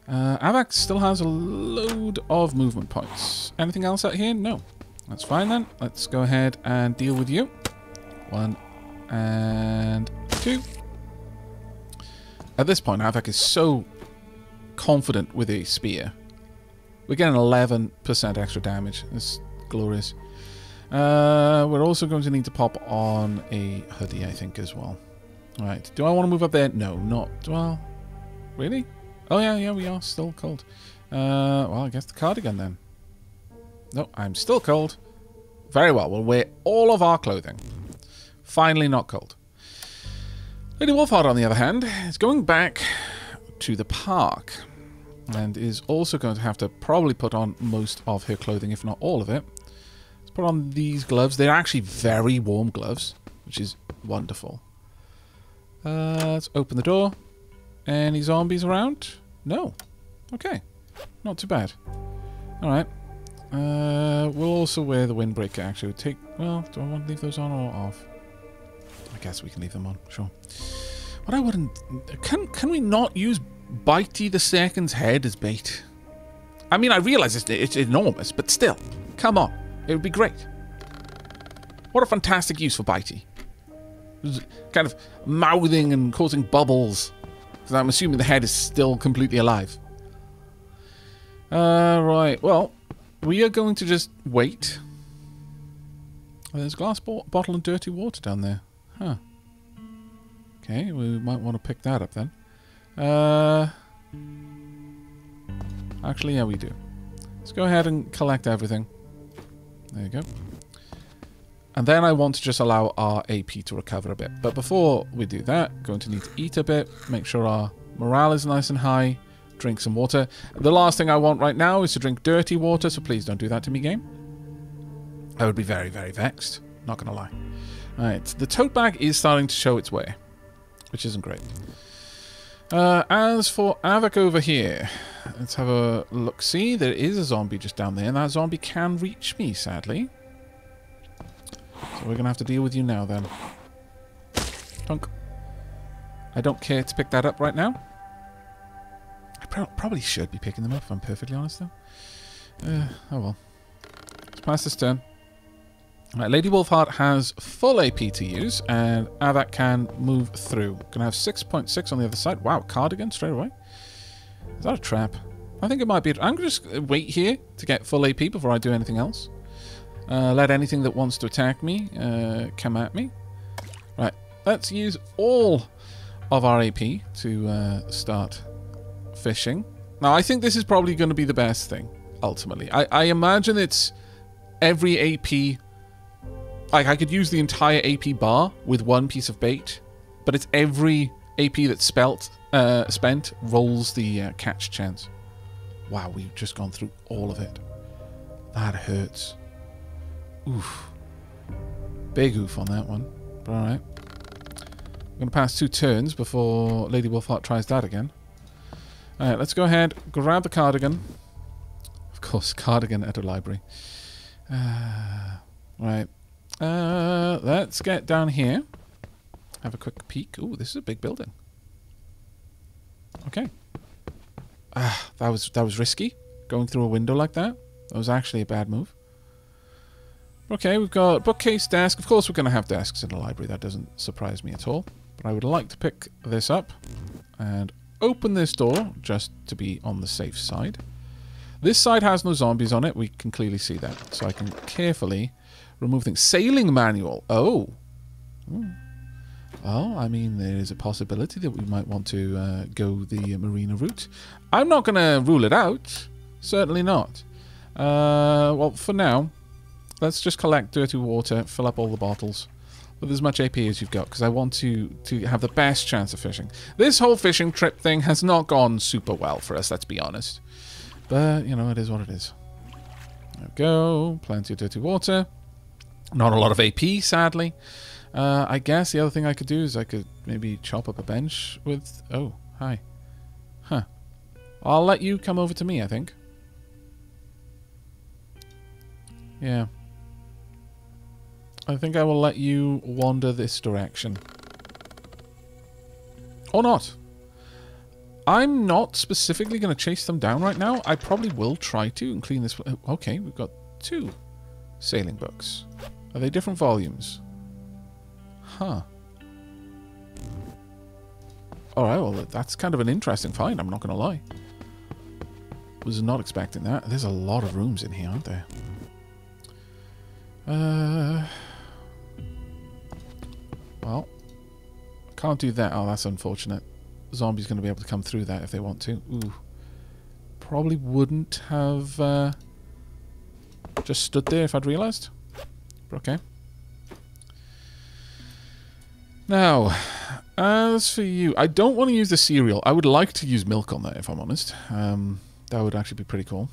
Avak still has a load of movement points. Anything else out here? No. That's fine then. Let's go ahead and deal with you. 1 and 2. At this point, Avak is so confident with a spear. We're getting 11% extra damage. It's glorious. We're also going to need to pop on a hoodie, I think, as well. Right. Do I want to move up there? No, not... Well, really? Oh, yeah, we are still cold. Well, I guess the cardigan then. No, I'm still cold. Very well. We'll wear all of our clothing. Finally not cold. Lady Wolfheart, on the other hand, is going back to the park. And is also going to have to probably put on most of her clothing, if not all of it. Let's put on these gloves. They're actually very warm gloves, which is wonderful. Let's open the door. Any zombies around? No. Okay. Not too bad. Alright. We'll also wear the windbreaker, actually. Well, do I want to leave those on or off? I guess we can leave them on, sure. What I wouldn't... Can we not use Bitey the Second's head as bait? I mean, I realise it's enormous, but still. Come on. It would be great. What a fantastic use for Bitey. Kind of mouthing and causing bubbles. Because I'm assuming the head is still completely alive. Right. Well, we are going to just wait. Oh, there's a glass bottle and dirty water down there. Huh. Okay, we might want to pick that up then. Actually, yeah, we do. Let's go ahead and collect everything. There you go. And then I want to just allow our AP to recover a bit. But before we do that, going to need to eat a bit, make sure our morale is nice and high, drink some water. The last thing I want right now is to drink dirty water, so please don't do that to me, game. I would be very, very vexed. Not going to lie. Alright, the tote bag is starting to show its way, which isn't great. As for Avak over here, let's have a look-see. There is a zombie just down there, and that zombie can reach me, sadly. So we're going to have to deal with you now, then. Punk. I don't care to pick that up right now. I probably should be picking them up, if I'm perfectly honest, though. Oh well. Let's pass this turn. Right, Lady Wolfheart has full AP to use, and Avak can move through. Gonna have 6.6 on the other side. Wow, cardigan straight away. Is that a trap? I think it might be. I'm gonna just wait here to get full AP before I do anything else. Let anything that wants to attack me come at me. Right, let's use all of our AP to start fishing. Now, I think this is probably going to be the best thing, ultimately. I imagine it's every AP... Like, I could use the entire AP bar with one piece of bait, but it's every AP that's spent rolls the catch chance. Wow, we've just gone through all of it. That hurts. Oof. Big oof on that one. But alright. I'm going to pass 2 turns before Lady Wolfheart tries that again. Alright, let's go ahead, grab the cardigan. Of course, cardigan at a library. Right. Let's get down here. Have a quick peek. Ooh, this is a big building. Okay. That was risky. Going through a window like that. That was actually a bad move. Okay, we've got bookcase, desk. Of course we're going to have desks in the library. That doesn't surprise me at all. But I would like to pick this up and open this door just to be on the safe side. This side has no zombies on it. We can clearly see that. So I can carefully remove things. Sailing manual. Oh. Well, I mean, there is a possibility that we might want to go the marina route. I'm not going to rule it out. Certainly not. Well, for now, Let's just collect dirty water, fill up all the bottles with as much AP as you've got, because I want to have the best chance of fishing. This whole fishing trip thing has not gone super well for us, let's be honest. But, you know, it is what it is. There we go. Plenty of dirty water. Not a lot of AP, sadly. I guess the other thing I could do is I could maybe chop up a bench with... Oh, hi. Huh. I'll let you come over to me, I think. Yeah. I think I will let you wander this direction. Or not. I'm not specifically going to chase them down right now. I probably will try to and clean this... Okay, we've got 2 sailing books. Are they different volumes? Huh. Alright, well, that's kind of an interesting find, I'm not going to lie. Was not expecting that. There's a lot of rooms in here, aren't there? Well, can't do that. Oh, that's unfortunate. Zombies going to be able to come through that if they want to. Ooh. Probably wouldn't have just stood there if I'd realised. Okay. Now, as for you, I don't want to use the cereal. I would like to use milk on that, if I'm honest. That would actually be pretty cool.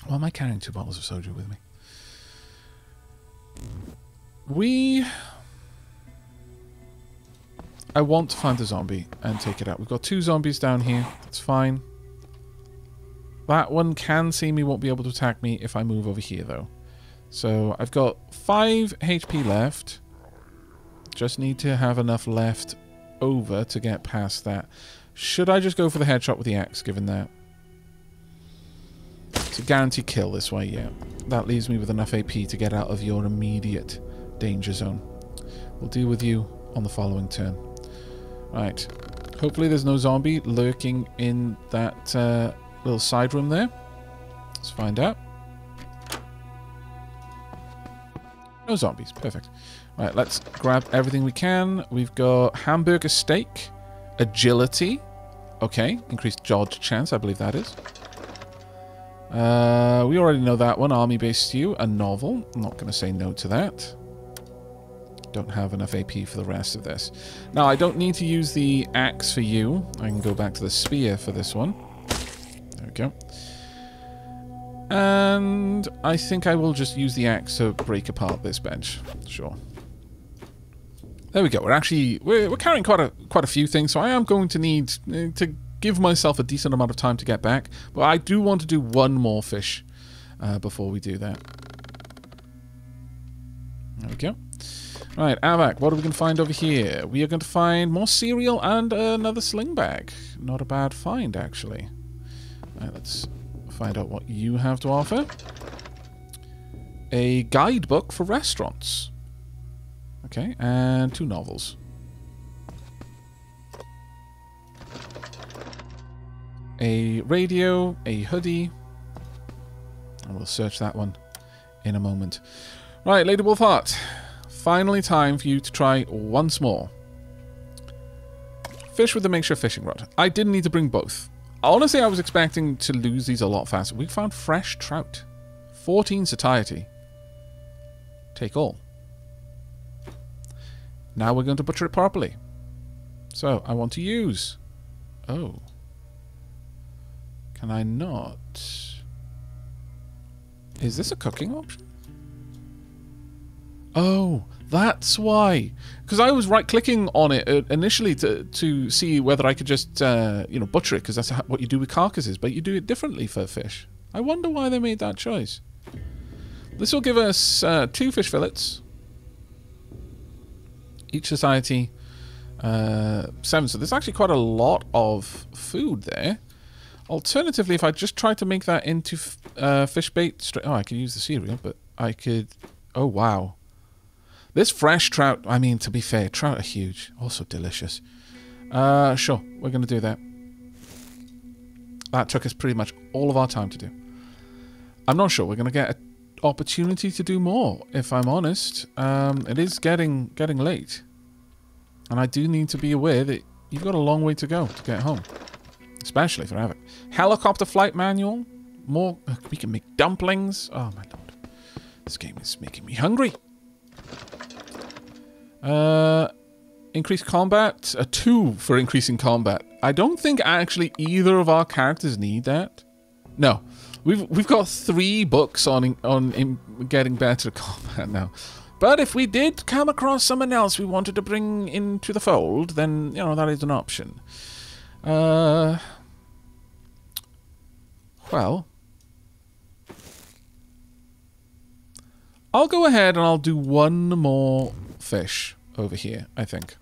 Why am I carrying 2 bottles of soju with me? I want to find the zombie and take it out. We've got 2 zombies down here. That's fine. That one can see me, won't be able to attack me if I move over here, though. So I've got 5 HP left. Just need to have enough left over to get past that. Should I just go for the headshot with the axe, given that? It's a guaranteed kill this way, yeah. That leaves me with enough AP to get out of your immediate danger zone. We'll deal with you on the following turn. Right. Hopefully there's no zombie lurking in that little side room there. Let's find out. No zombies. Perfect. Right, let's grab everything we can. We've got hamburger steak, agility. Okay, increased dodge chance, I believe that is. We already know that one. Army-based stew, a novel. I'm not going to say no to that. Don't have enough AP for the rest of this. Now, I don't need to use the axe for you. I can go back to the spear for this one. There we go. And I think I will just use the axe to break apart this bench. Sure. There we go. We're carrying quite a few things, so I am going to need to give myself a decent amount of time to get back. But I do want to do one more fish before we do that. There we go. Right, Avak, what are we going to find over here? We are going to find more cereal and another sling bag. Not a bad find, actually. Right, let's find out what you have to offer. A guidebook for restaurants. Okay, and 2 novels. A radio, a hoodie. And we'll search that one in a moment. Right, Lady Wolfheart. Finally time for you to try once more. Fish with the makeshift fishing rod. I didn't need to bring both. Honestly, I was expecting to lose these a lot faster. We found fresh trout. 14 satiety. Take all. Now we're going to butcher it properly. So, I want to use... Oh. Can I not? Is this a cooking option? Oh, that's why. Because I was right-clicking on it initially to see whether I could just, butcher it, because that's what you do with carcasses, but you do it differently for fish. I wonder why they made that choice. This will give us 2 fish fillets. Each society 7. So there's actually quite a lot of food there. Alternatively, if I just try to make that into fish bait... Oh, I could use the cereal, but I could... Oh, wow. This fresh trout... I mean, to be fair, trout are huge. Also delicious. Sure, we're going to do that. That took us pretty much all of our time to do. I'm not sure we're going to get an opportunity to do more, if I'm honest. It is getting late. And I do need to be aware that you've got a long way to go to get home. Especially for Avak. Helicopter flight manual. More... we can make dumplings. Oh, my lord. This game is making me hungry. Increase combat. A 2 for increasing combat. I don't think actually either of our characters need that. No. We've got 3 books on getting better combat now. But if we did come across someone else we wanted to bring into the fold, then, you know, that is an option. Well, I'll go ahead and I'll do 1 more fish over here, I think.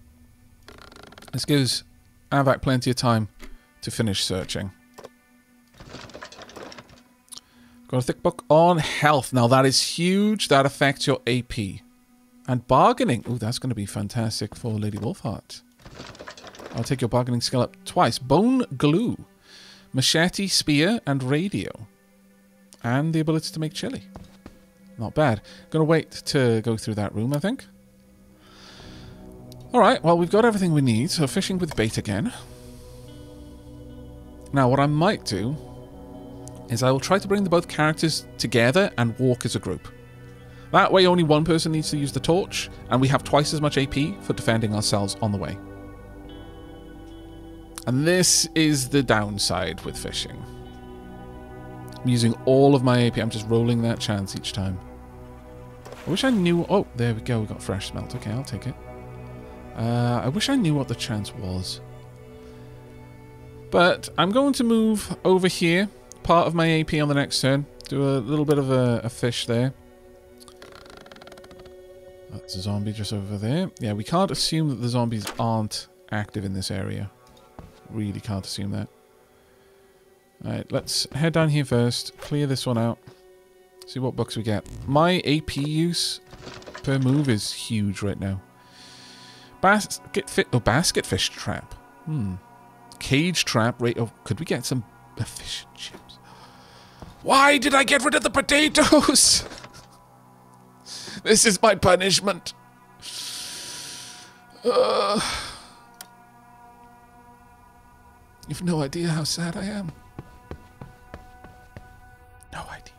This gives Aavak plenty of time to finish searching. Got a thick book on health. Now that is huge. That affects your AP. And bargaining. Ooh, that's going to be fantastic for Lady Wolfheart. I'll take your bargaining skill up twice. Bone glue. Machete, spear, and radio. And the ability to make chili. Not bad. Gonna wait to go through that room, I think. Alright, well, we've got everything we need. So fishing with bait again. Now, what I might do is I will try to bring the both characters together and walk as a group. That way only one person needs to use the torch, and we have twice as much AP for defending ourselves on the way. And this is the downside with fishing. I'm using all of my AP. I'm just rolling that chance each time. I wish I knew... Oh, there we go. We got fresh smelt. Okay, I'll take it. I wish I knew what the chance was. But I'm going to move over here. Part of my AP on the next turn. Do a little bit of a fish there. That's a zombie just over there. Yeah, we can't assume that the zombies aren't active in this area. Really can't assume that. Alright, let's head down here first. Clear this one out. See what books we get. My AP use per move is huge right now. Basket fish trap. Cage trap. Right. Oh, could we get some fish and chips? Why did I get rid of the potatoes? This is my punishment. You've no idea how sad I am. No idea.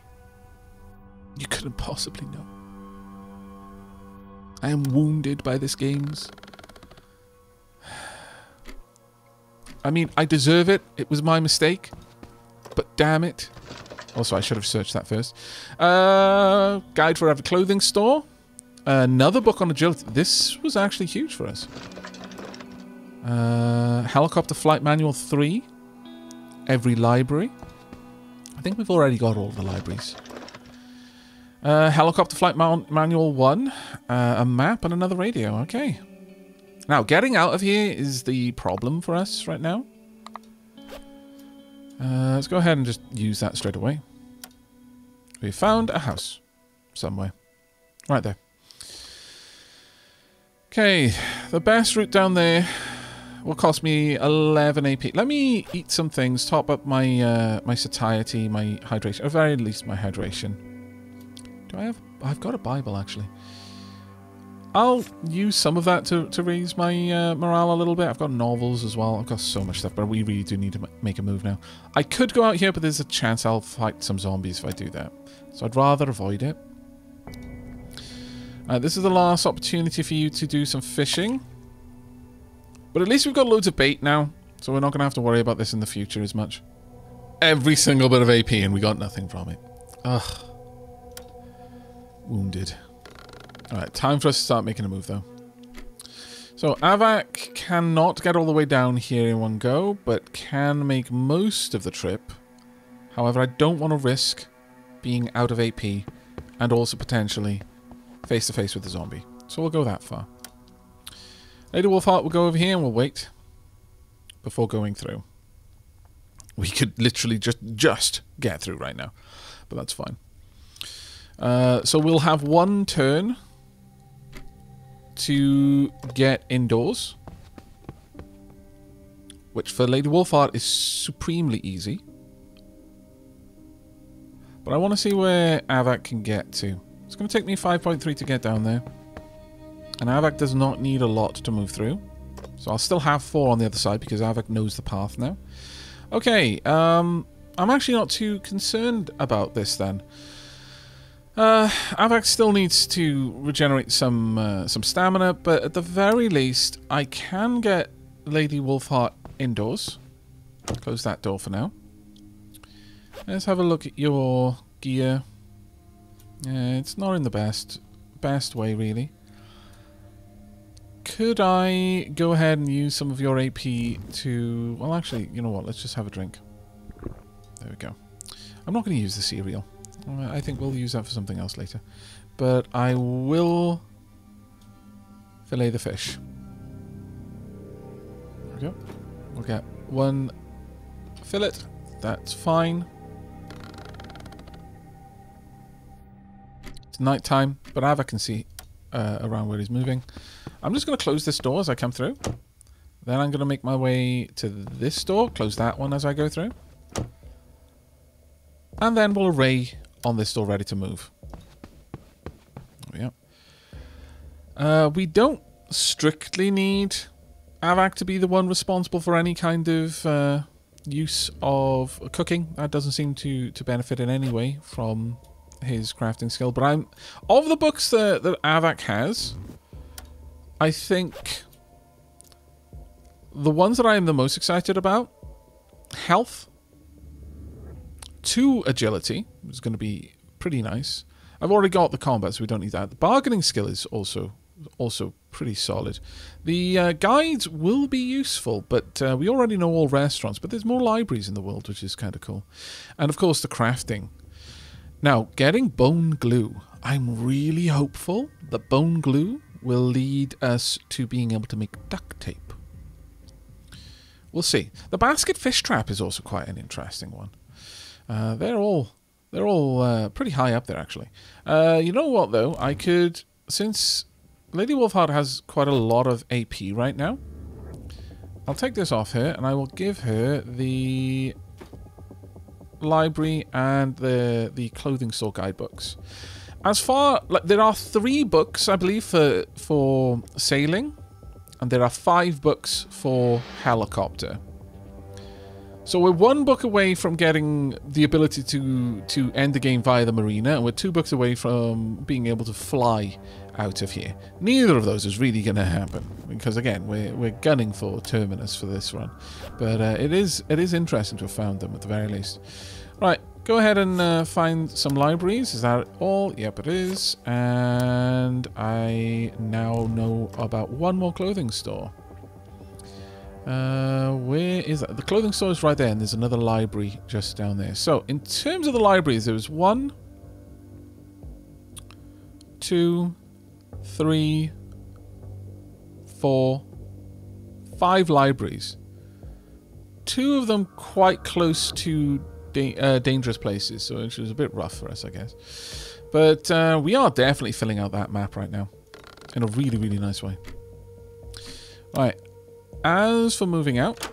You couldn't possibly know. I am wounded by this games. I mean, I deserve it. It was my mistake. But damn it. Also, I should have searched that first. Guide for every clothing store. Another book on agility. This was actually huge for us. Helicopter Flight Manual 3. Every library. I think we've already got all the libraries. Helicopter Flight Manual 1. A map and another radio. Okay. Now, getting out of here is the problem for us right now. Let's go ahead and just use that straight away. We found a house somewhere. Right there. Okay, the best route down there will cost me 11 AP. Let me eat some things, top up my my satiety, my hydration, or at very least my hydration. Do I have... I've got a Bible, actually. I'll use some of that to raise my morale a little bit. I've got novels as well. I've got so much stuff, but we really do need to make a move now. I could go out here, but there's a chance I'll fight some zombies if I do that. So I'd rather avoid it. This is the last opportunity for you to do some fishing. But at least we've got loads of bait now, so we're not going to have to worry about this in the future as much. Every single bit of AP and we got nothing from it. Ugh. Wounded. Alright, time for us to start making a move, though. So, Aavak cannot get all the way down here in one go, but can make most of the trip. However, I don't want to risk being out of AP and also potentially face-to-face with the zombie. So we'll go that far. Lady Wolfheart will go over here and we'll wait before going through. We could literally just get through right now, but that's fine. So we'll have one turn to get indoors, which for Lady Wolfheart is supremely easy. But I want to see where Aavak can get to. It's going to take me 5.3 to get down there. And Aavak does not need a lot to move through. So I'll still have 4 on the other side because Aavak knows the path now. Okay, I'm actually not too concerned about this then. Avak still needs to regenerate some stamina, but at the very least, I can get Lady Wolfheart indoors. Close that door for now. Let's have a look at your gear. It's not in the best way, really. Could I go ahead and use some of your AP to... Well, actually, you know what? Let's just have a drink. There we go. I'm not going to use the cereal. I think we'll use that for something else later. But I will fillet the fish. There we go. We'll get one fillet. That's fine. It's night time, but Ava can see around where he's moving. I'm just going to close this door as I come through. Then I'm going to make my way to this door. Close that one as I go through. And then we'll array on this door ready to move. There we go. We don't strictly need Avak to be the one responsible for any kind of use of cooking. That doesn't seem to benefit in any way from his crafting skill. But of the books that Avak has, I think the ones that I am the most excited about, health, 2 agility is going to be pretty nice. I've already got the combat, so we don't need that. The bargaining skill is also pretty solid. The guides will be useful, but we already know all restaurants, but there's more libraries in the world, which is kind of cool. And of course the crafting. Now, getting bone glue. I'm really hopeful that bone glue will lead us to being able to make duct tape. We'll see. The basket fish trap is also quite an interesting one. They're all pretty high up there, actually. You know what, though? I could, since Lady Wolfheart has quite a lot of AP right now, I'll take this off her, and I will give her the library and the clothing store guidebooks. As far, like, there are 3 books, I believe, for sailing, and there are 5 books for helicopter. So we're 1 book away from getting the ability to end the game via the marina, and we're 2 books away from being able to fly out of here. Neither of those is really going to happen, because again, we're gunning for Terminus for this run. But it is interesting to have found them at the very least. Right, go ahead and find some libraries. Is that all? Yep, it is. And I now know about 1 more clothing store. Where is that? The clothing store is right there, and there's another library just down there. So, in terms of the libraries, there was 1, 2, 3, 4, 5 libraries. 2 of them quite close to dangerous places, so it was a bit rough for us, I guess. But we are definitely filling out that map right now in a really, really nice way. Alright. As for moving out,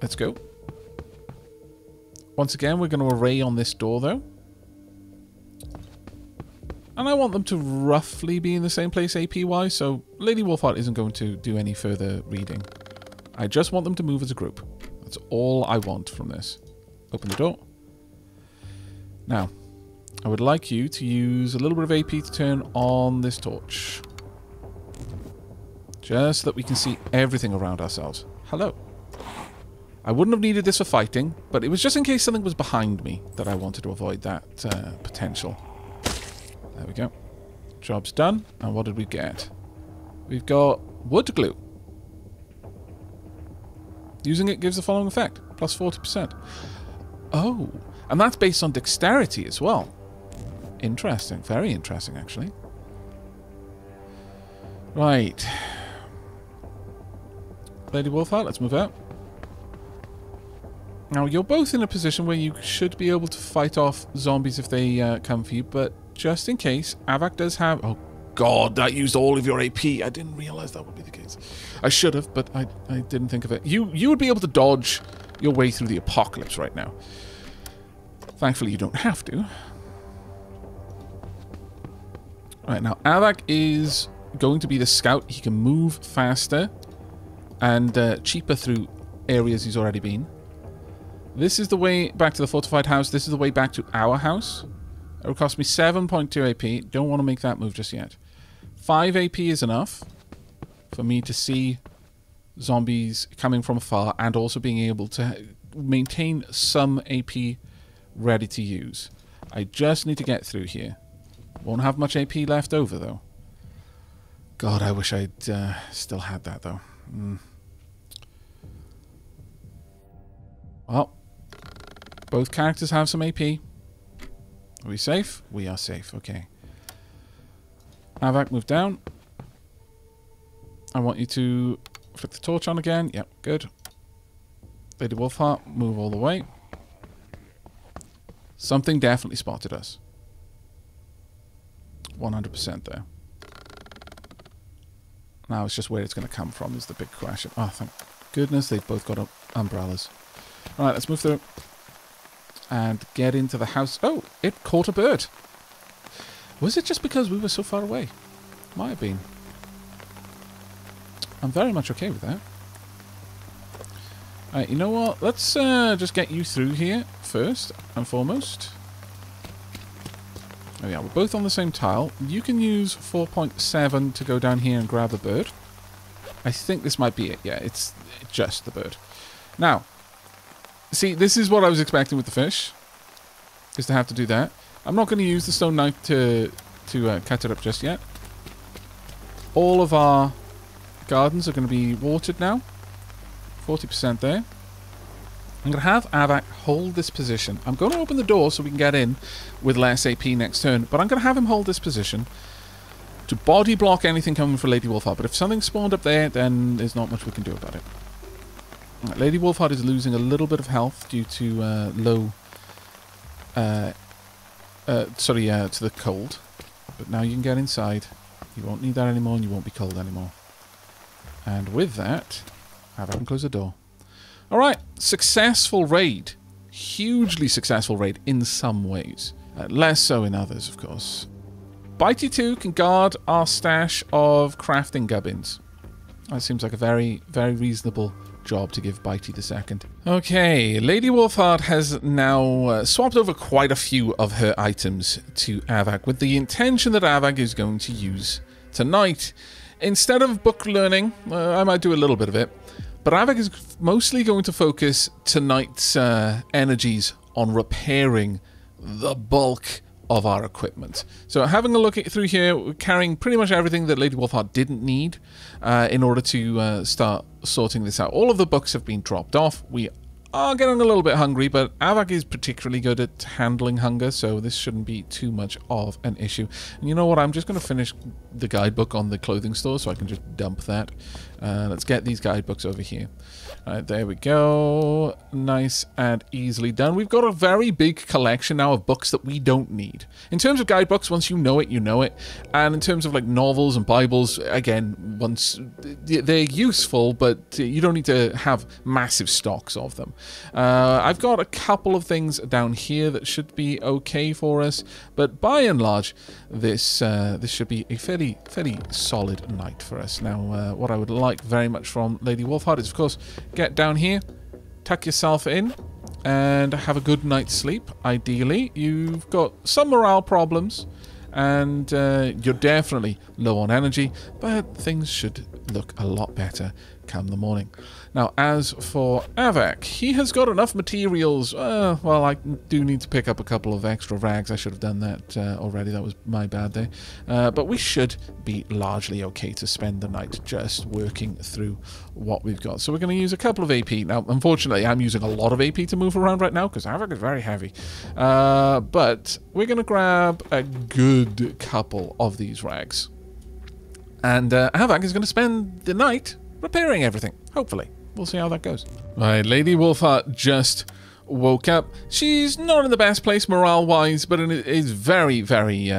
let's go. Once again, we're going to array on this door, though. And I want them to roughly be in the same place AP-wise, so Lady Wolfheart isn't going to do any further reading. I just want them to move as a group. That's all I want from this. Open the door. Now, I would like you to use a little bit of AP to turn on this torch. Just so that we can see everything around ourselves. Hello. I wouldn't have needed this for fighting, but it was just in case something was behind me that I wanted to avoid that potential. There we go. Job's done. And what did we get? We've got wood glue. Using it gives the following effect. Plus 40%. Oh. And that's based on dexterity as well. Interesting. Very interesting, actually. Right. Lady Wolfheart, let's move out. Now, you're both in a position where you should be able to fight off zombies if they come for you, but just in case, Avak does have... Oh, God, that used all of your AP. I didn't realize that would be the case. I should have, but I didn't think of it. You would be able to dodge your way through the apocalypse right now. Thankfully, you don't have to. Right, now, Avak is going to be the scout. He can move faster and cheaper through areas he's already been. This is the way back to the fortified house. This is the way back to our house. It would cost me 7.2 AP. Don't want to make that move just yet. 5 AP is enough for me to see zombies coming from afar and also being able to maintain some AP ready to use. I just need to get through here. Won't have much AP left over, though. God, I wish I'd still had that, though. Well, both characters have some AP. Are we safe? We are safe, okay. Havoc, move down. I want you to flick the torch on again. Yep, good. Lady Wolfheart, move all the way. Something definitely spotted us. 100% there. Now it's just where it's going to come from is the big question. Oh, thank goodness they've both got umbrellas. All right, let's move through. And get into the house. Oh, it caught a bird. Was it just because we were so far away? Might have been. I'm very much okay with that. Alright, you know what? Let's just get you through here first and foremost. There we are. We're both on the same tile. You can use 4.7 to go down here and grab the bird. I think this might be it. Yeah, it's just the bird. Now, see, this is what I was expecting with the fish. Is to have to do that. I'm not going to use the stone knife to cut it up just yet. All of our gardens are going to be watered now. 40% there. I'm going to have Avak hold this position. I'm going to open the door so we can get in with less AP next turn, but I'm going to have him hold this position to body block anything coming from Lady Wolfheart. But if something spawned up there, then there's not much we can do about it. Right, Lady Wolfheart is losing a little bit of health due to to the cold. But now you can get inside. You won't need that anymore, and you won't be cold anymore. And with that, have him close the door. Alright, successful raid. Hugely successful raid in some ways. Less so in others, of course. Bitey 2 can guard our stash of crafting gubbins. That seems like a very, very reasonable job to give Bitey the second. Okay, Lady Wolfheart has now swapped over quite a few of her items to Avak with the intention that Avak is going to use tonight. Instead of book learning, I might do a little bit of it, but Avak is mostly going to focus tonight's energies on repairing the bulk of our equipment. So having a look through here, we're carrying pretty much everything that Lady Wolfheart didn't need in order to start sorting this out. All of the books have been dropped off. We are getting a little bit hungry, but Avak is particularly good at handling hunger, so this shouldn't be too much of an issue. And you know what? I'm just going to finish the guidebook on the clothing store so I can just dump that. Let's get these guidebooks over here. There we go. Nice and easily done. We've got a very big collection now of books that we don't need. In terms of guidebooks, once you know it, you know it. And in terms of like novels and Bibles, again, once they're useful, but you don't need to have massive stocks of them. I've got a couple of things down here that should be okay for us, but by and large, this should be a fairly solid night for us. Now, what I would like very much from Lady Wolfheart is, of course, get down here, tuck yourself in, and have a good night's sleep. Ideally, you've got some morale problems, and you're definitely low on energy, but things should look a lot better come the morning. Now, as for Avak, he has got enough materials. Well, I do need to pick up a couple of extra rags. I should have done that already. That was my bad day. But we should be largely okay to spend the night just working through what we've got. So we're going to use a couple of AP. Now, unfortunately, I'm using a lot of AP to move around right now because Avak is very heavy. But we're going to grab a good couple of these rags. And Avak is going to spend the night repairing everything, hopefully. We'll see how that goes. Right, Lady Wolfheart just woke up. She's not in the best place morale-wise, but it is very, very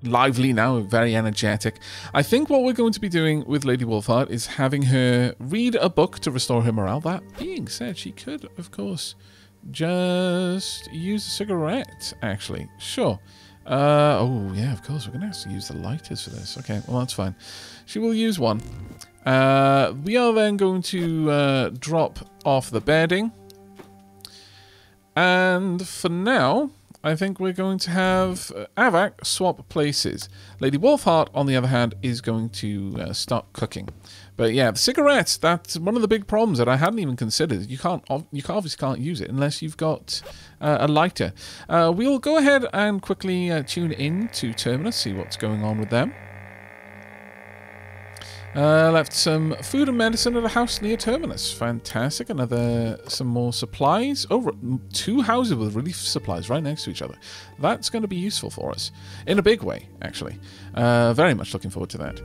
lively now, very energetic. I think what we're going to be doing with Lady Wolfheart is having her read a book to restore her morale. That being said, she could, of course, just use a cigarette, actually. Sure. Oh, yeah, of course, we're going to have to use the lighters for this. Okay, well, that's fine. She will use one. We are then going to drop off the bedding. And for now, I think we're going to have Avak swap places. Lady Wolfheart, on the other hand, is going to start cooking. But yeah, the cigarettes, that's one of the big problems that I hadn't even considered. You obviously can't use it unless you've got a lighter. We'll go ahead and quickly tune in to Terminus, see what's going on with them. Left some food and medicine at a house near Terminus. Fantastic. Some more supplies. Oh, 2 houses with relief supplies right next to each other. That's going to be useful for us. In a big way, actually. Very much looking forward to that.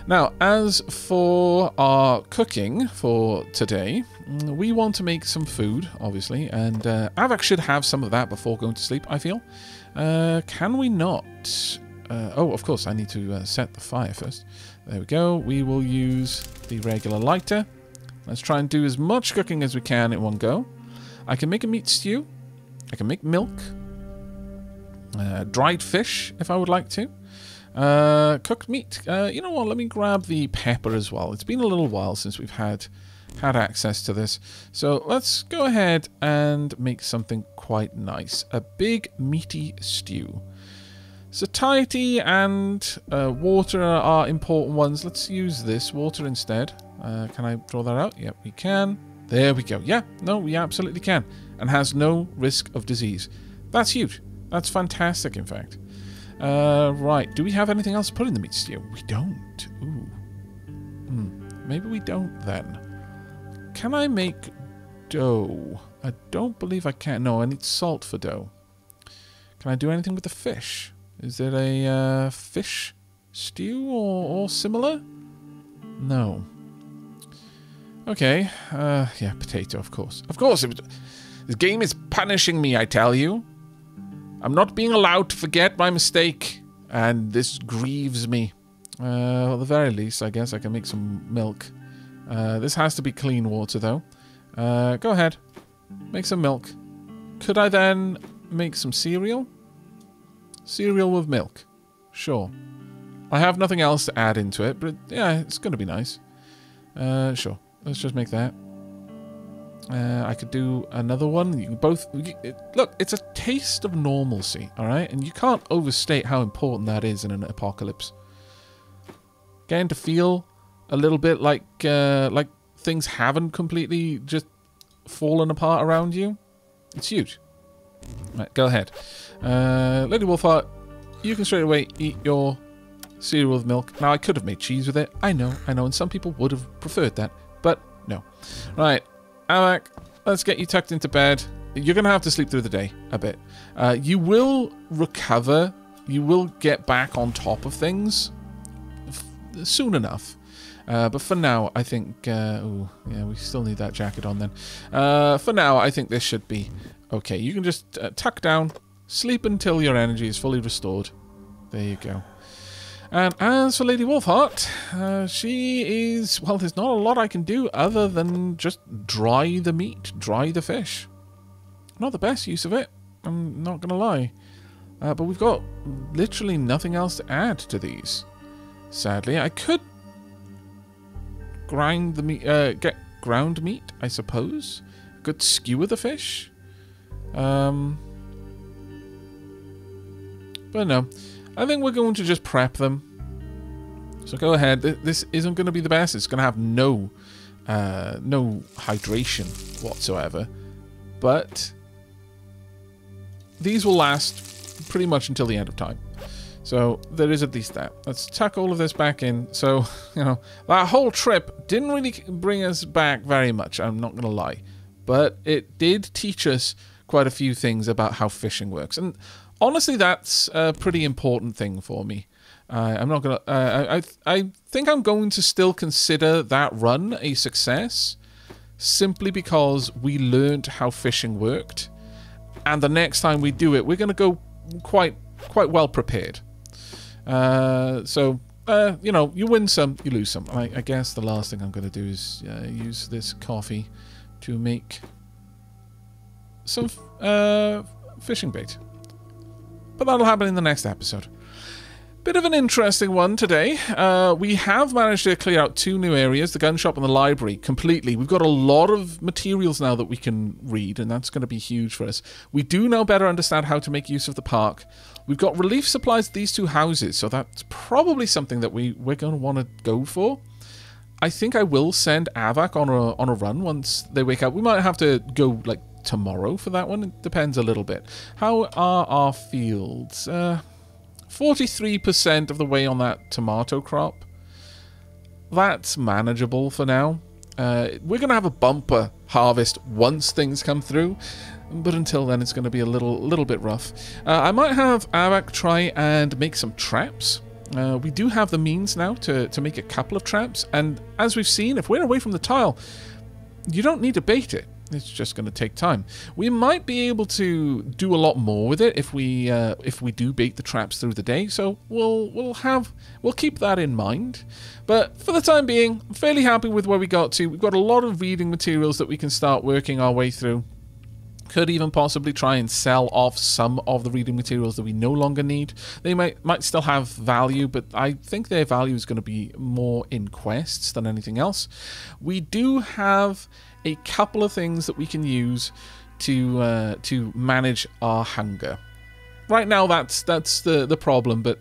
Now, as for our cooking for today, we want to make some food, obviously. And Avak should have some of that before going to sleep, I feel. Can we not? Oh, of course, I need to set the fire first. There we go. We will use the regular lighter. Let's try and do as much cooking as we can in one go. I can make a meat stew. I can make milk. Dried fish, if I would like to. Cooked meat. You know what? Let me grab the pepper as well. It's been a little while since we've had access to this. So let's go ahead and make something quite nice. A big meaty stew. Satiety and water are important ones. Let's use this water instead. Can I draw that out? Yep, we can. There we go. Yeah, no, we absolutely can. And has no risk of disease. That's huge. That's fantastic, in fact. Right, do we have anything else to put in the meat stew? We don't. Ooh. Maybe we don't then. Can I make dough? I don't believe I can. No, I need salt for dough. Can I do anything with the fish? Is it a fish stew or similar? No. Okay. Yeah, potato, of course. Of course. This game is punishing me, I tell you. I'm not being allowed to forget my mistake. And this grieves me. Well, at the very least, I guess I can make some milk. This has to be clean water, though. Go ahead. Make some milk. Could I then make some cereal? Cereal with milk. Sure. I have nothing else to add into it, but yeah, it's going to be nice. Sure. Let's just make that. I could do another one. You can both... Look, it's a taste of normalcy, alright? And you can't overstate how important that is in an apocalypse. Getting to feel a little bit like things haven't completely just fallen apart around you. It's huge. Right, go ahead. Lady Wolfheart, you can straight away eat your cereal with milk. Now, I could have made cheese with it. I know, and some people would have preferred that, but no. Right, Avak, let's get you tucked into bed. You're going to have to sleep through the day a bit. You will recover. You will get back on top of things soon enough. But for now, I think... oh, yeah, we still need that jacket on then. For now, I think this should be okay. You can just tuck down, sleep until your energy is fully restored. There you go. And as for Lady Wolfheart, she is... Well, there's not a lot I can do other than just dry the meat, dry the fish. Not the best use of it, I'm not going to lie. But we've got literally nothing else to add to these. Sadly, I could grind the meat, get ground meat, I suppose. Could skewer the fish. But no, I think we're going to just prep them. So go ahead. This isn't going to be the best. It's going to have no hydration whatsoever. But these will last pretty much until the end of time. So there is at least that. Let's tuck all of this back in. So, you know, that whole trip didn't really bring us back very much, I'm not going to lie. But it did teach us quite a few things about how fishing works. And honestly, that's a pretty important thing for me. I'm not going to... I think I'm going to still consider that run a success simply because we learned how fishing worked. And the next time we do it, we're going to go quite well prepared. So, you know, you win some, you lose some. I guess the last thing I'm going to do is use this coffee to make some fishing bait. But that'll happen in the next episode. Bit of an interesting one today. We have managed to clear out 2 new areas, the gun shop and the library, completely. We've got a lot of materials now that we can read, and that's going to be huge for us. We do now better understand how to make use of the park. We've got relief supplies at these 2 houses, so that's probably something that we're going to want to go for. I think I will send Avak on a run once they wake up. We might have to go, like, tomorrow for that one. It depends a little bit. How are our fields? 43% of the way on that tomato crop. That's manageable for now. We're going to have a bumper harvest once things come through, but until then it's going to be a little bit rough. I might have Avak try and make some traps. We do have the means now to make a couple of traps, and as we've seen, if we're away from the tile, you don't need to bait it. It's just going to take time. We might be able to do a lot more with it if we do bait the traps through the day. So we'll keep that in mind. But for the time being, I'm fairly happy with where we got to. We've got a lot of reading materials that we can start working our way through. Could even possibly try and sell off some of the reading materials that we no longer need. They might still have value, but I think their value is going to be more in quests than anything else. We do have a couple of things that we can use to manage our hunger. Right now, that's the problem. But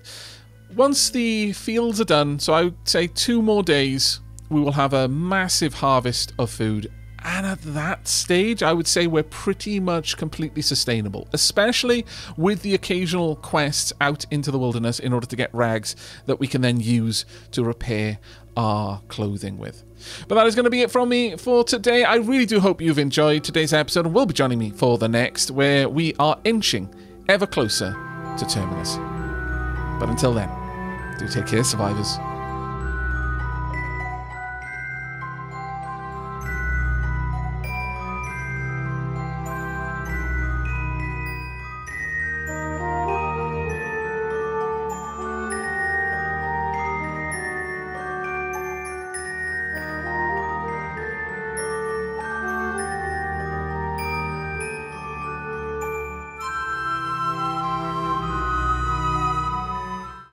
once the fields are done, so I would say 2 more days, we will have a massive harvest of food. And at that stage, I would say we're pretty much completely sustainable, especially with the occasional quests out into the wilderness in order to get rags that we can then use to repair our clothing with. But that is going to be it from me for today. I really do hope you've enjoyed today's episode and will be joining me for the next, where we are inching ever closer to Terminus. But until then, do take care, survivors.